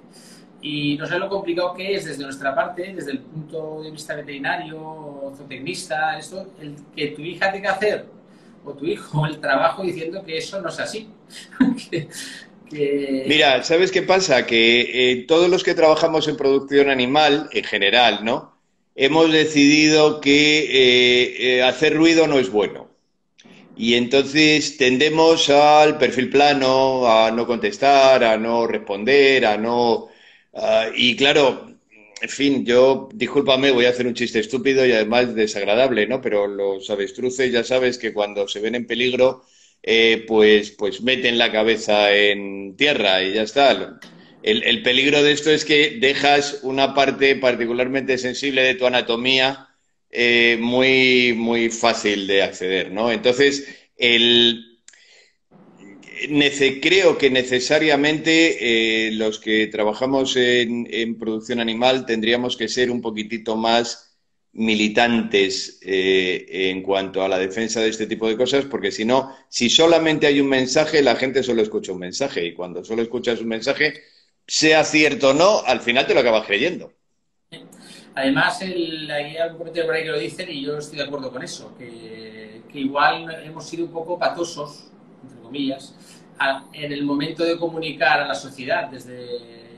Y no sé lo complicado que es desde nuestra parte, desde el punto de vista veterinario, zootecnista, esto, el que tu hija tenga que hacer, o tu hijo, el trabajo diciendo que eso no es así. que, que, Mira, ¿sabes qué pasa? Que todos los que trabajamos en producción animal, en general, ¿no? Hemos decidido que hacer ruido no es bueno. Y entonces tendemos al perfil plano, a no contestar, a no responder, a no... y claro, en fin, yo, discúlpame, voy a hacer un chiste estúpido y además desagradable, ¿no? Pero los avestruces ya sabes que cuando se ven en peligro, pues meten la cabeza en tierra y ya está. El peligro de esto es que dejas una parte particularmente sensible de tu anatomía muy fácil de acceder, ¿no? Entonces, creo que necesariamente los que trabajamos en producción animal tendríamos que ser un poquitito más militantes en cuanto a la defensa de este tipo de cosas, porque si no, si solamente hay un mensaje, la gente solo escucha un mensaje, y cuando solo escuchas un mensaje, sea cierto o no, al final te lo acabas creyendo. además, hay algún comentario por ahí que lo dicen y yo estoy de acuerdo con eso, que igual hemos sido un poco patosos, entre comillas, en el momento de comunicar a la sociedad.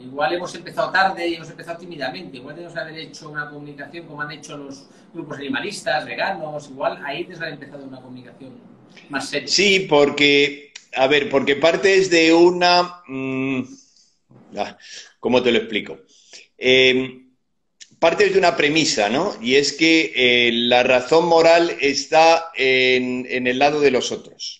Igual hemos empezado tarde y hemos empezado tímidamente. Igual tenemos que haber hecho una comunicación como han hecho los grupos animalistas, veganos. Igual ahí tenemos que haber empezado una comunicación más seria. Sí, porque, a ver, porque partes de una... ¿cómo te lo explico? Eh, Partes de una premisa, ¿no? Y es que la razón moral está en el lado de los otros.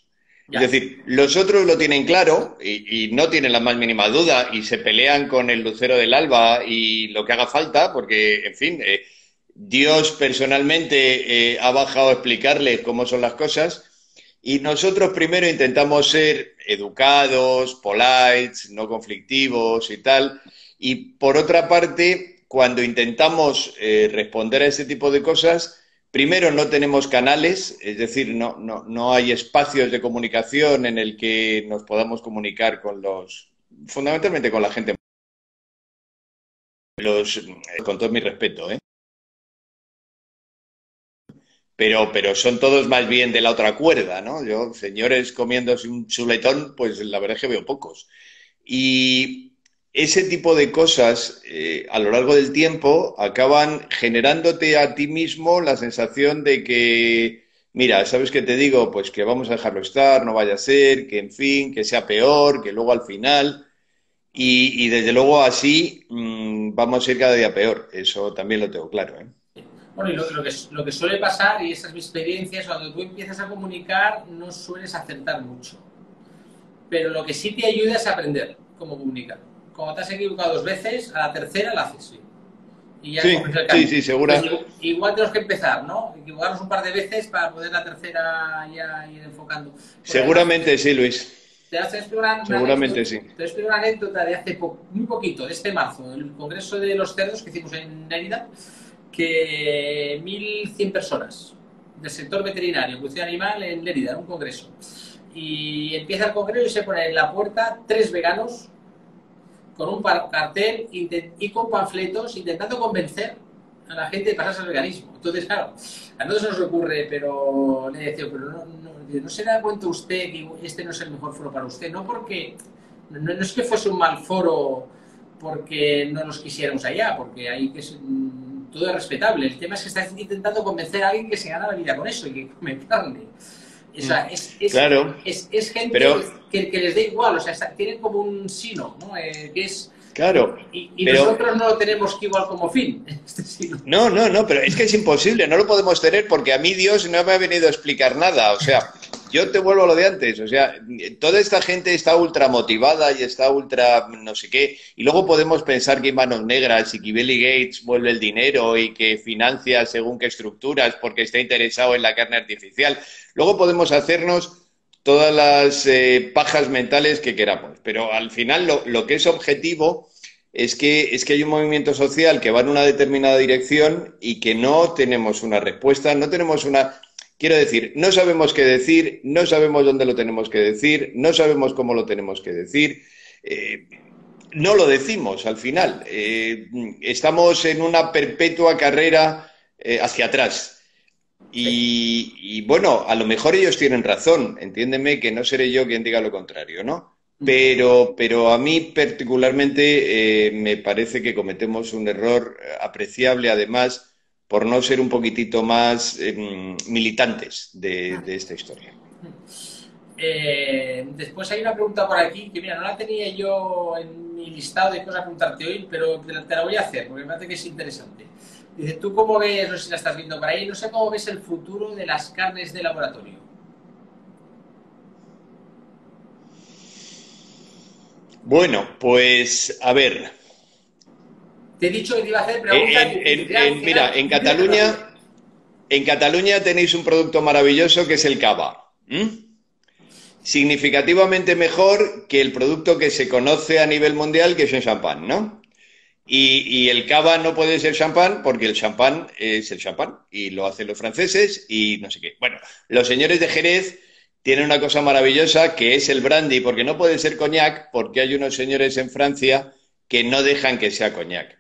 Es Ya. decir, los otros lo tienen claro y no tienen la más mínima duda y se pelean con el lucero del alba y lo que haga falta, porque, en fin, Dios personalmente ha bajado a explicarles cómo son las cosas y nosotros primero intentamos ser educados, polites, no conflictivos y tal. Y por otra parte, cuando intentamos responder a ese tipo de cosas, primero no tenemos canales, es decir, no hay espacios de comunicación en el que nos podamos comunicar fundamentalmente con la gente, con todo mi respeto, ¿eh? Pero son todos más bien de la otra cuerda, ¿no? Yo, señores comiéndose un chuletón, pues la verdad es que veo pocos. Y ese tipo de cosas, a lo largo del tiempo, acaban generándote a ti mismo la sensación de que, mira, ¿sabes qué te digo? Pues que vamos a dejarlo estar, no vaya a ser, que en fin, que sea peor, que luego al final. Y desde luego así vamos a ir cada día peor. Eso también lo tengo claro, ¿eh? Bueno, y lo que suele pasar, y esa es mi experiencia, es cuando tú empiezas a comunicar no sueles acertar mucho. Pero lo que sí te ayuda es aprender cómo comunicar. Como te has equivocado 2 veces, a la tercera la haces bien. Y ya coges Sí, el sí, camino. sí, Pues segura. igual tenemos que empezar, ¿no? Equivocarnos un par de veces para poder la tercera ya ir enfocando. Porque además, Seguramente sí, Luis. te voy a explicar una Seguramente anécdota, sí. una anécdota de hace muy poquito, de este marzo, el Congreso de los Cerdos que hicimos en Mérida, que 1.100 personas del sector veterinario, producción animal en Mérida, en un congreso. Y empieza el congreso y se ponen en la puerta 3 veganos con un cartel y con panfletos intentando convencer a la gente de pasarse al veganismo. Entonces, claro, a nosotros nos ocurre, pero le decía, pero no se da cuenta usted que este no es el mejor foro para usted, no porque no es que fuese un mal foro porque no nos quisiéramos allá, porque hay que todo es respetable. El tema es que estás intentando convencer a alguien que se gana la vida con eso y que come carne. O sea, Claro, es gente pero, que les da igual, o sea, tienen como un sino, ¿no? Que es, claro, y pero nosotros no lo tenemos que igual como fin, este sino. no, no, no, pero es que es imposible, no lo podemos tener porque a mí Dios no me ha venido a explicar nada. O sea, yo te vuelvo a lo de antes. O sea, toda esta gente está ultra motivada y está ultra no sé qué. Y luego podemos pensar que hay manos negras y que Billy Gates vuelve el dinero y que financia según qué estructuras porque está interesado en la carne artificial. Luego podemos hacernos todas las pajas mentales que queramos. Pero al final lo que es objetivo es que hay un movimiento social que va en una determinada dirección y que no tenemos una respuesta, no tenemos una... Quiero decir, no sabemos qué decir, no sabemos dónde lo tenemos que decir, no sabemos cómo lo tenemos que decir, eh, no lo decimos al final. Estamos en una perpetua carrera hacia atrás. Sí. Bueno, a lo mejor ellos tienen razón, entiéndeme que no seré yo quien diga lo contrario, ¿no? Pero a mí particularmente me parece que cometemos un error apreciable, además, por no ser un poquitito más militantes de esta historia. Después hay una pregunta por aquí que, mira, no la tenía yo en mi listado de cosas a preguntarte hoy, pero te la voy a hacer porque me parece que es interesante. Dice, ¿tú cómo ves, no sé si la estás viendo por ahí, no sé cómo ves el futuro de las carnes de laboratorio? Bueno, pues a ver, Te he dicho que te iba a hacer preguntas difíciles. Ya al mira, final, fíjate rápido. En Cataluña tenéis un producto maravilloso que es el cava. Significativamente mejor que el producto que se conoce a nivel mundial, que es un champán, ¿no? Y el cava no puede ser champán porque el champán es el champán y lo hacen los franceses y no sé qué. Bueno, los señores de Jerez tienen una cosa maravillosa que es el brandy, porque no puede ser coñac porque hay unos señores en Francia que no dejan que sea coñac.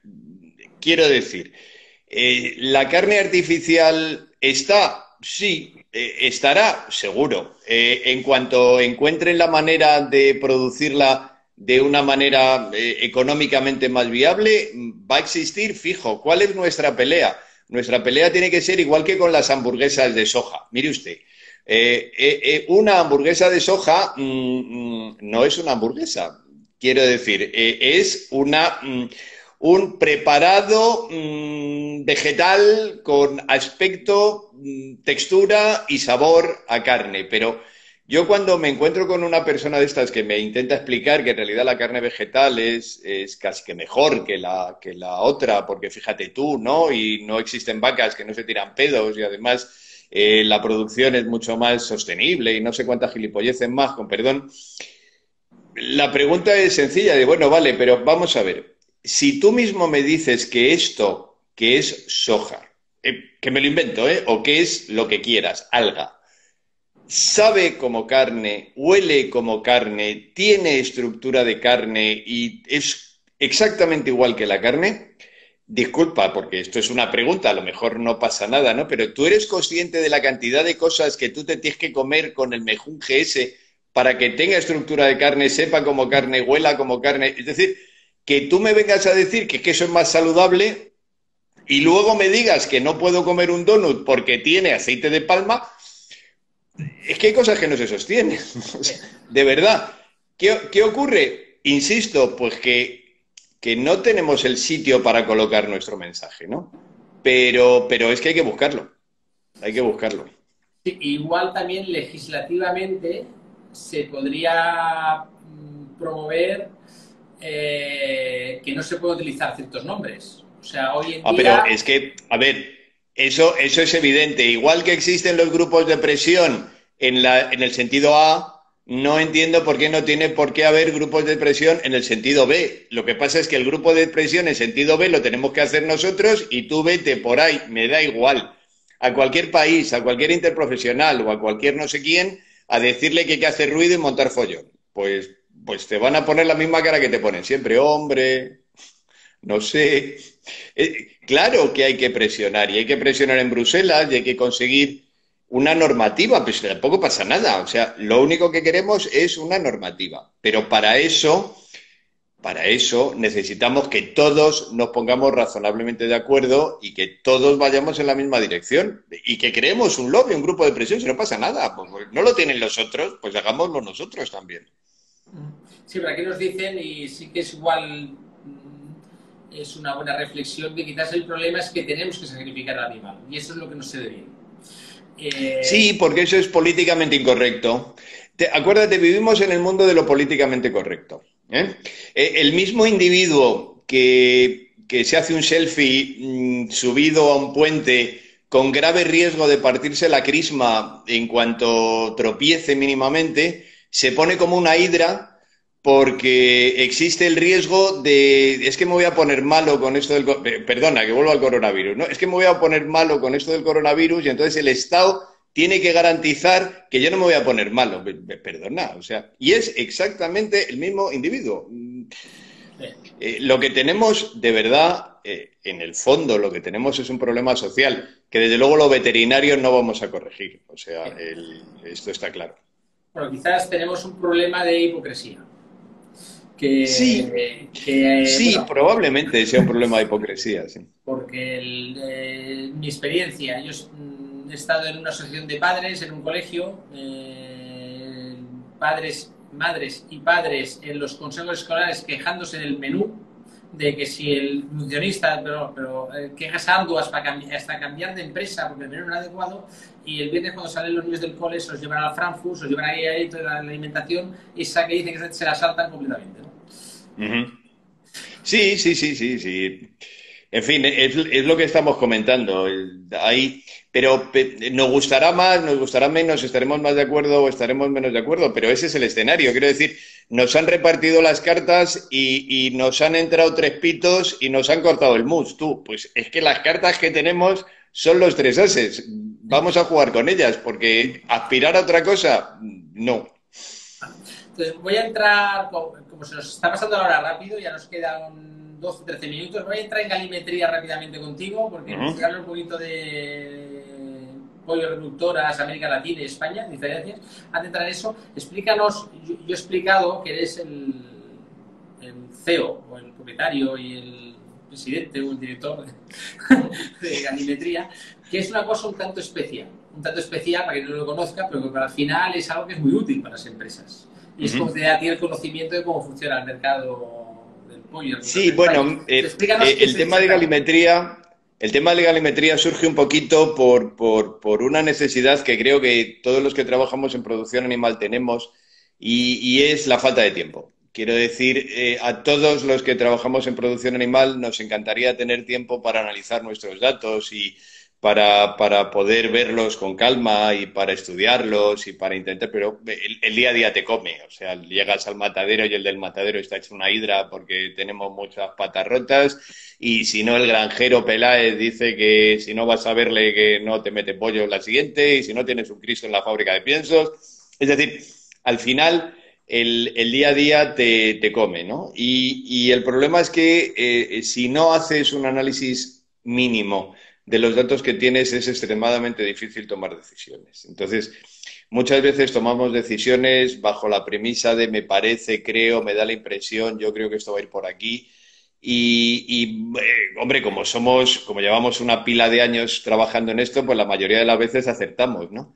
Quiero decir, ¿la carne artificial está? Sí, estará, seguro. En cuanto encuentren la manera de producirla de una manera económicamente más viable, va a existir fijo. ¿Cuál es nuestra pelea? Nuestra pelea tiene que ser igual que con las hamburguesas de soja. Mire usted, una hamburguesa de soja no es una hamburguesa. Quiero decir, es un preparado vegetal con aspecto, textura y sabor a carne. Pero yo cuando me encuentro con una persona de estas que me intenta explicar que en realidad la carne vegetal es casi que mejor que la otra, porque fíjate tú, ¿no? Y no existen vacas que no se tiran pedos y además la producción es mucho más sostenible y no sé cuántas gilipolleces más, con perdón. La pregunta es sencilla, de bueno, vale, pero vamos a ver. Si tú mismo me dices que esto, que es soja, que me lo invento, o que es lo que quieras, alga, sabe como carne, huele como carne, tiene estructura de carne y es exactamente igual que la carne, disculpa, porque esto es una pregunta, a lo mejor no pasa nada, ¿no? Pero tú eres consciente de la cantidad de cosas que tú te tienes que comer con el mejunje ese para que tenga estructura de carne, sepa como carne, huela como carne. Es decir, que tú me vengas a decir que eso es más saludable y luego me digas que no puedo comer un donut porque tiene aceite de palma, es que hay cosas que no se sostienen. De verdad. ¿Qué ocurre? Insisto, pues que no tenemos el sitio para colocar nuestro mensaje, ¿no? pero es que hay que buscarlo, hay que buscarlo. Sí, igual también legislativamente se podría promover que no se puede utilizar ciertos nombres. O sea, hoy en Ah, pero día, es que, a ver, eso es evidente. Igual que existen los grupos de presión en el sentido A, no entiendo por qué no tiene por qué haber grupos de presión en el sentido B. Lo que pasa es que el grupo de presión en sentido B lo tenemos que hacer nosotros y tú vete por ahí, me da igual. A cualquier país, a cualquier interprofesional o a cualquier no sé quién, a decirle que hay que hacer ruido y montar follón. Pues te van a poner la misma cara que te ponen siempre, hombre, no sé. Claro que hay que presionar y hay que presionar en Bruselas y hay que conseguir una normativa, pues tampoco pasa nada. O sea, lo único que queremos es una normativa. Pero para eso necesitamos que todos nos pongamos razonablemente de acuerdo y que todos vayamos en la misma dirección y que creemos un lobby, un grupo de presión, si no pasa nada. Pues no lo tienen los otros, pues hagámoslo nosotros también. sí, pero aquí nos dicen, y sí que es igual, es una buena reflexión, que quizás el problema es que tenemos que sacrificar al animal, y eso es lo que no se debe bien. Sí, porque eso es políticamente incorrecto. Acuérdate, vivimos en el mundo de lo políticamente correcto. ¿Eh? El mismo individuo que se hace un selfie subido a un puente con grave riesgo de partirse la crisma en cuanto tropiece mínimamente, se pone como una hidra porque existe el riesgo de, es que me voy a poner malo con esto perdona, que vuelvo al coronavirus, ¿no? Es que me voy a poner malo con esto del coronavirus y entonces el Estado tiene que garantizar que yo no me voy a poner malo. Perdona, o sea, y es exactamente el mismo individuo. Lo que tenemos de verdad, en el fondo, lo que tenemos es un problema social que desde luego los veterinarios no vamos a corregir. O sea, esto está claro. Bueno, quizás tenemos un problema de hipocresía. Sí, sí, Bueno, probablemente sea un problema de hipocresía, sí. porque mi experiencia, yo he estado en una asociación de padres, en un colegio, padres, madres y padres en los consejos escolares quejándose del menú, de que si el nutricionista, quejas arduas para hasta cambiar de empresa porque el menú no era adecuado, y el viernes cuando salen los niños del cole se los llevan a Frankfurt, se los llevan ahí toda la alimentación, esa que dicen que se la saltan completamente, ¿no? Ujú. Sí, sí, sí, sí, sí. En fin, es lo que estamos comentando. Ahí, pero nos gustará más, nos gustará menos, estaremos más de acuerdo o estaremos menos de acuerdo, pero ese es el escenario. Quiero decir, nos han repartido las cartas y nos han entrado tres pitos y nos han cortado el mus. Tú, pues es que las cartas que tenemos son los tres ases. Vamos a jugar con ellas, porque aspirar a otra cosa, no. Entonces voy a entrar, como se nos está pasando la hora rápido, ya nos quedan 12 o 13 minutos, voy a entrar en galimetría rápidamente contigo, porque me gustaría hablar un poquito de pollo reproductoras, América Latina y España, diferencias. Antes de entrar en eso, explícanos, yo he explicado que eres el CEO, o el propietario y el presidente o el director de galimetría, que es una cosa un tanto especial para quien no lo conozca, pero que para el final es algo que es muy útil para las empresas. Y es como te da a ti el conocimiento de cómo funciona el mercado del pollo. Sí, bueno, Explícanos qué es el tema de galimetría, el tema de galimetría surge un poquito por una necesidad que creo que todos los que trabajamos en producción animal tenemos y es la falta de tiempo. Quiero decir, a todos los que trabajamos en producción animal nos encantaría tener tiempo para analizar nuestros datos y para poder verlos con calma y para estudiarlos y para intentar, pero el día a día te come, o sea, llegas al matadero y el del matadero está hecho una hidra porque tenemos muchas patas rotas y si no el granjero Peláez dice que si no vas a verle que no te mete pollo la siguiente y si no tienes un Cristo en la fábrica de piensos, es decir, al final el día a día te come, ¿no? Y el problema es que si no haces un análisis mínimo de los datos que tienes es extremadamente difícil tomar decisiones. Entonces, muchas veces tomamos decisiones bajo la premisa de me parece, creo, me da la impresión, yo creo que esto va a ir por aquí. Hombre, como llevamos una pila de años trabajando en esto, pues la mayoría de las veces acertamos, ¿no?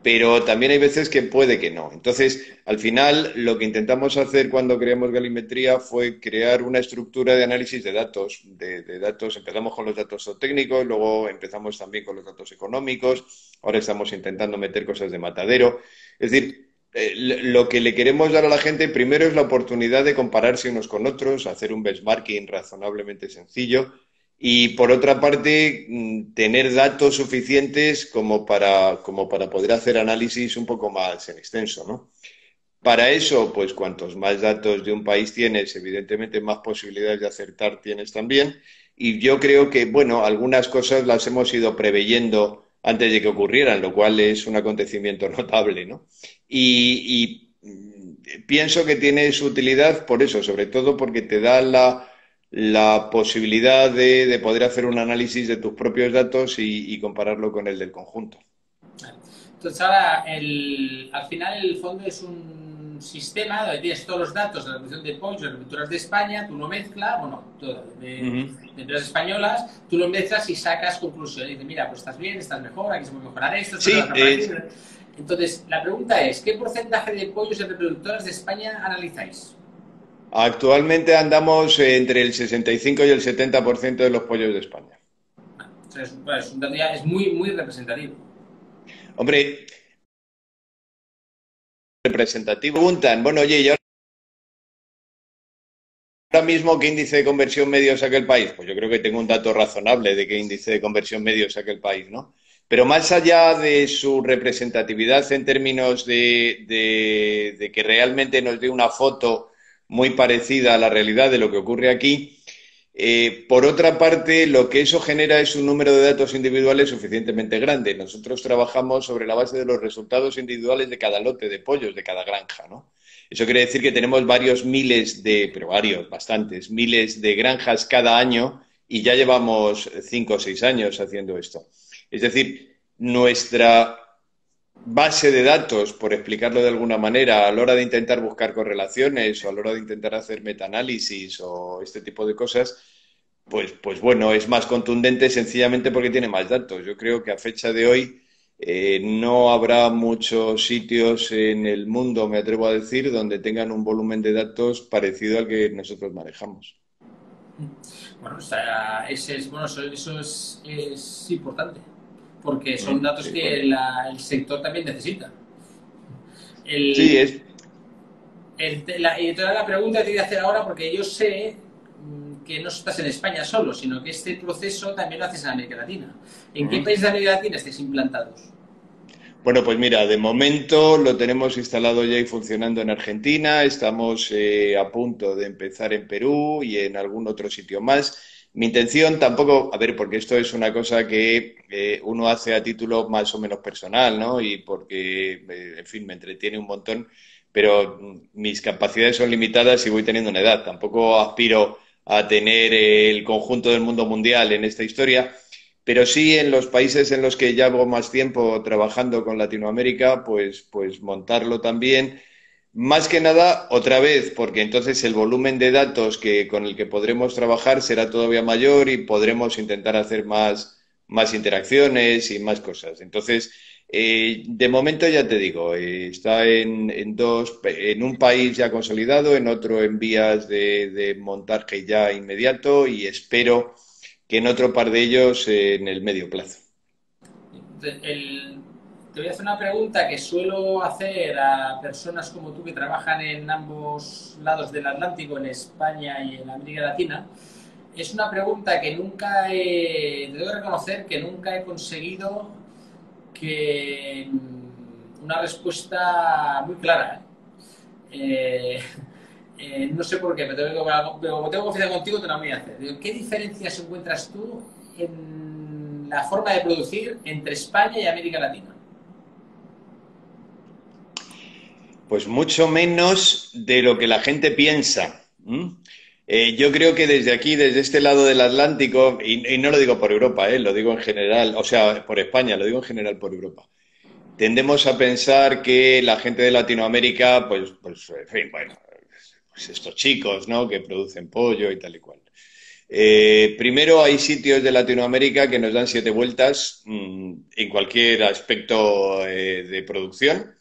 pero también hay veces que puede que no. Entonces, al final, lo que intentamos hacer cuando creamos Galimetría fue crear una estructura de análisis de datos. De datos, empezamos con los datos técnicos, luego empezamos también con los datos económicos, ahora estamos intentando meter cosas de matadero. Es decir, lo que le queremos dar a la gente primero es la oportunidad de compararse unos con otros, hacer un benchmarking razonablemente sencillo y por otra parte tener datos suficientes como para poder hacer análisis un poco más en extenso, ¿no? Para eso, pues cuantos más datos de un país tienes, evidentemente más posibilidades de acertar tienes también. Y yo creo que, bueno, algunas cosas las hemos ido preveyendo antes de que ocurrieran, lo cual es un acontecimiento notable, ¿no? Pienso que tiene su utilidad por eso, sobre todo porque te da la posibilidad de poder hacer un análisis de tus propios datos y compararlo con el del conjunto. Entonces ahora, al final el fondo es un sistema donde tienes todos los datos de la producción de pollos, de las culturas de España, tú lo mezclas, bueno, de empresas españolas, tú lo mezclas y sacas conclusiones. Y dices, mira, pues estás bien, estás mejor, aquí se puede mejorar esto, Sí, entonces, la pregunta es, ¿qué porcentaje de pollos en reproductoras de España analizáis? actualmente andamos entre el 65 y el 70% de los pollos de España. O sea, es un dato ya, es muy, muy representativo. Hombre, representativo. Preguntan, bueno, oye, ¿y ahora mismo qué índice de conversión medio saca el país? Pues yo creo que tengo un dato razonable de qué índice de conversión medio saca el país, ¿no? Pero más allá de su representatividad en términos de que realmente nos dé una foto muy parecida a la realidad de lo que ocurre aquí, por otra parte, lo que eso genera es un número de datos individuales suficientemente grande. Nosotros trabajamos sobre la base de los resultados individuales de cada lote de pollos, de cada granja, ¿no? Eso quiere decir que tenemos bastantes miles de granjas cada año y ya llevamos 5 o 6 años haciendo esto. Es decir, nuestra base de datos, por explicarlo de alguna manera, a la hora de intentar buscar correlaciones o a la hora de intentar hacer metaanálisis o este tipo de cosas, pues bueno, es más contundente sencillamente porque tiene más datos. Yo creo que a fecha de hoy no habrá muchos sitios en el mundo, me atrevo a decir, donde tengan un volumen de datos parecido al que nosotros manejamos. Bueno, o sea, eso es importante, porque son datos Sí, que bueno. el sector también necesita. Sí, El, es. y entonces la pregunta que te voy a hacer ahora, porque yo sé que no estás en España solo, sino que este proceso también lo haces en América Latina. ¿En qué países de América Latina estáis implantados? Bueno, pues mira, de momento lo tenemos instalado ya y funcionando en Argentina, estamos a punto de empezar en Perú y en algún otro sitio más. Mi intención tampoco, a ver, porque esto es una cosa que uno hace a título más o menos personal, ¿no? Y porque, en fin, me entretiene un montón, pero mis capacidades son limitadas y voy teniendo una edad. Tampoco aspiro a tener el conjunto del mundo mundial en esta historia. Pero sí en los países en los que llevo más tiempo trabajando con Latinoamérica, pues montarlo también. Más que nada, otra vez, porque entonces el volumen de datos con el que podremos trabajar será todavía mayor y podremos intentar hacer más interacciones y más cosas. Entonces, de momento ya te digo, está en un país ya consolidado, en otro en vías de montaje ya inmediato y espero que en otro par de ellos en el medio plazo. Te voy a hacer una pregunta que suelo hacer a personas como tú que trabajan en ambos lados del Atlántico, en España y en América Latina. Es una pregunta que te debo reconocer que nunca he conseguido una respuesta muy clara. No sé por qué, pero como tengo confianza contigo, te la voy a hacer. ¿Qué diferencias encuentras tú en la forma de producir entre España y América Latina? Pues mucho menos de lo que la gente piensa. Yo creo que desde aquí, desde este lado del Atlántico, y no lo digo por Europa, lo digo en general, o sea, por España, lo digo en general por Europa, tendemos a pensar que la gente de Latinoamérica, pues en fin, bueno, pues estos chicos, ¿no? Que producen pollo y tal y cual. Primero, hay sitios de Latinoamérica que nos dan 7 vueltas en cualquier aspecto de producción.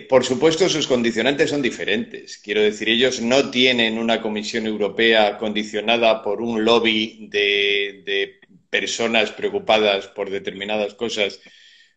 Por supuesto, sus condicionantes son diferentes. Quiero decir, ellos no tienen una Comisión Europea condicionada por un lobby de personas preocupadas por determinadas cosas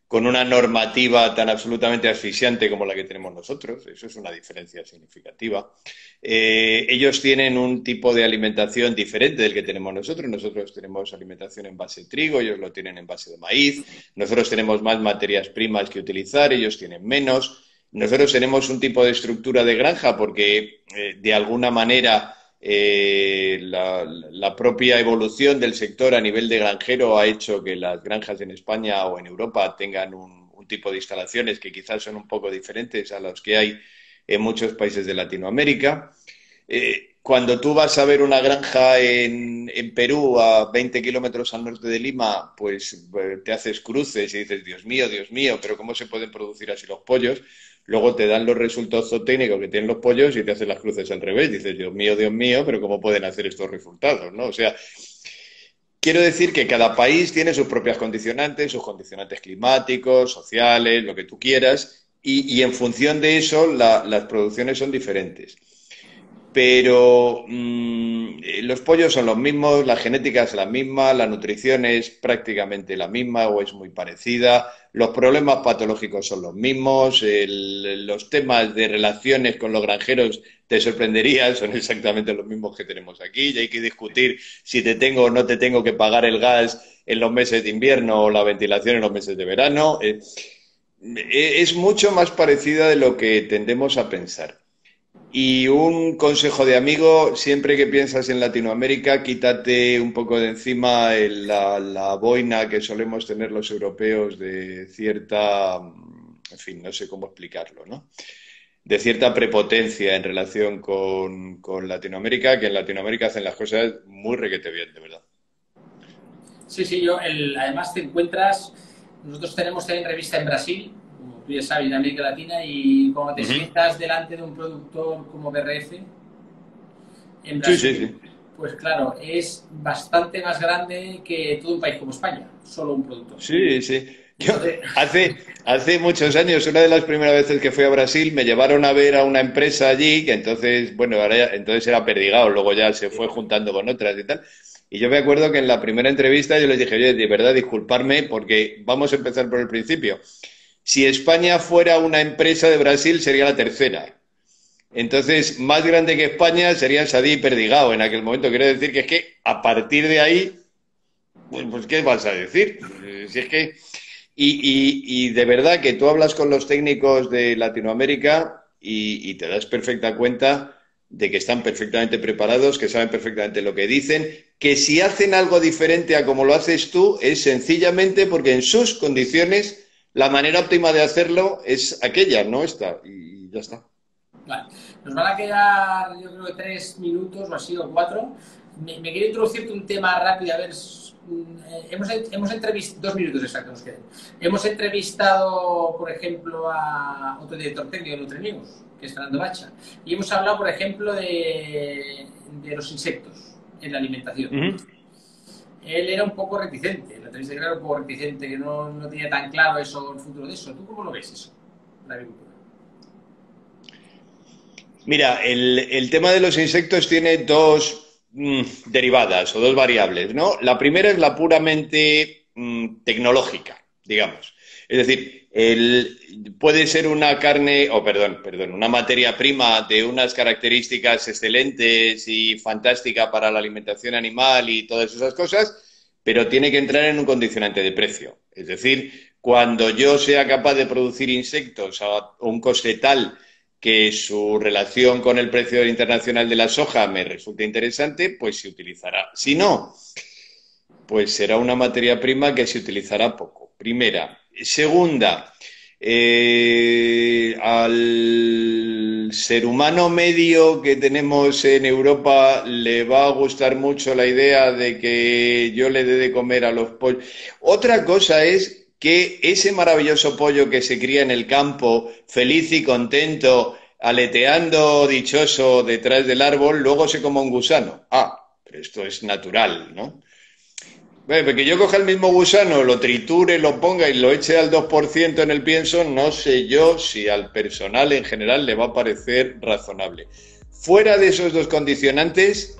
con una normativa tan absolutamente asfixiante como la que tenemos nosotros. Eso es una diferencia significativa. Ellos tienen un tipo de alimentación diferente del que tenemos nosotros. Nosotros tenemos alimentación en base de trigo, ellos lo tienen en base de maíz. Nosotros tenemos más materias primas que utilizar, ellos tienen menos. Nosotros tenemos un tipo de estructura de granja porque, de alguna manera, la propia evolución del sector a nivel de granjero ha hecho que las granjas en España o en Europa tengan un tipo de instalaciones que quizás son un poco diferentes a los que hay en muchos países de Latinoamérica. Cuando tú vas a ver una granja en Perú a 20 kilómetros al norte de Lima, pues te haces cruces y dices, Dios mío, pero ¿cómo se pueden producir así los pollos? Luego te dan los resultados zootécnicos que tienen los pollos y te hacen las cruces al revés. Dices, Dios mío, pero ¿cómo pueden hacer estos resultados, ¿no? O sea, quiero decir que cada país tiene sus propias condicionantes, sus condicionantes climáticos, sociales, lo que tú quieras, y en función de eso las producciones son diferentes. Pero los pollos son los mismos, la genética es la misma, la nutrición es prácticamente la misma o es muy parecida, los problemas patológicos son los mismos, los temas de relaciones con los granjeros, te sorprendería, son exactamente los mismos que tenemos aquí, y hay que discutir si te tengo o no te tengo que pagar el gas en los meses de invierno o la ventilación en los meses de verano. Es mucho más parecida de lo que tendemos a pensar. Y un consejo de amigo, siempre que piensas en Latinoamérica, quítate un poco de encima la boina que solemos tener los europeos de cierta, en fin, no sé cómo explicarlo, ¿no? De cierta prepotencia en relación con Latinoamérica, que en Latinoamérica hacen las cosas muy requete bien, de verdad. Sí, además te encuentras, nosotros tenemos también revista en Brasil, como tú ya sabes, en América Latina, y cuando te sientas delante de un productor como BRF en Brasil, Sí. pues claro, es bastante más grande que todo un país como España, solo un productor. Sí. Yo, Entonces, hace muchos años, una de las primeras veces que fui a Brasil, me llevaron a ver a una empresa allí, que entonces, bueno, entonces era Perdigao, luego ya se fue juntando con otras y tal. Y yo me acuerdo que en la primera entrevista yo les dije, oye, de verdad, disculparme, porque vamos a empezar por el principio. Si España fuera una empresa de Brasil, sería la tercera. Entonces, más grande que España serían Sadí y Perdigao en aquel momento. Quiero decir que es que a partir de ahí, pues ¿qué vas a decir? Si es que... Y de verdad que tú hablas con los técnicos de Latinoamérica y te das perfecta cuenta de que están perfectamente preparados, que saben perfectamente lo que dicen, que si hacen algo diferente a como lo haces tú es sencillamente porque en sus condiciones la manera óptima de hacerlo es aquella, no esta, y ya está. vale. Nos van a quedar, yo creo que 3 minutos o así, o 4. Me quiero introducirte un tema rápido, a ver. Hemos entrevistado, 2 minutos exactos nos quedan. Hemos entrevistado, por ejemplo, a otro director técnico de Nutrinews, que es Fernando Bacha, y hemos hablado, por ejemplo, de los insectos en la alimentación. Él era un poco reticente, la entrevista era un poco reticente, que no tenía tan claro eso, el futuro de eso. ¿Tú cómo lo ves eso, la agricultura? Mira, el tema de los insectos tiene dos derivadas o dos variables, ¿no? La primera es la puramente tecnológica, digamos. Es decir, puede ser una carne, una materia prima de unas características excelentes y fantástica para la alimentación animal y todas esas cosas, pero tiene que entrar en un condicionante de precio. Es decir, cuando yo sea capaz de producir insectos a un coste tal que su relación con el precio internacional de la soja me resulte interesante, pues se utilizará. Si no, pues será una materia prima que se utilizará poco. Primera. Segunda, al ser humano medio que tenemos en Europa le va a gustar mucho la idea de que yo le dé de comer a los pollos. Otra cosa es que ese maravilloso pollo que se cría en el campo, feliz y contento, aleteando dichoso detrás del árbol, luego se coma un gusano. esto es natural, ¿no? Bueno, porque yo coja el mismo gusano, lo triture, lo ponga y lo eche al 2% en el pienso, no sé yo si al personal en general le va a parecer razonable. Fuera de esos dos condicionantes,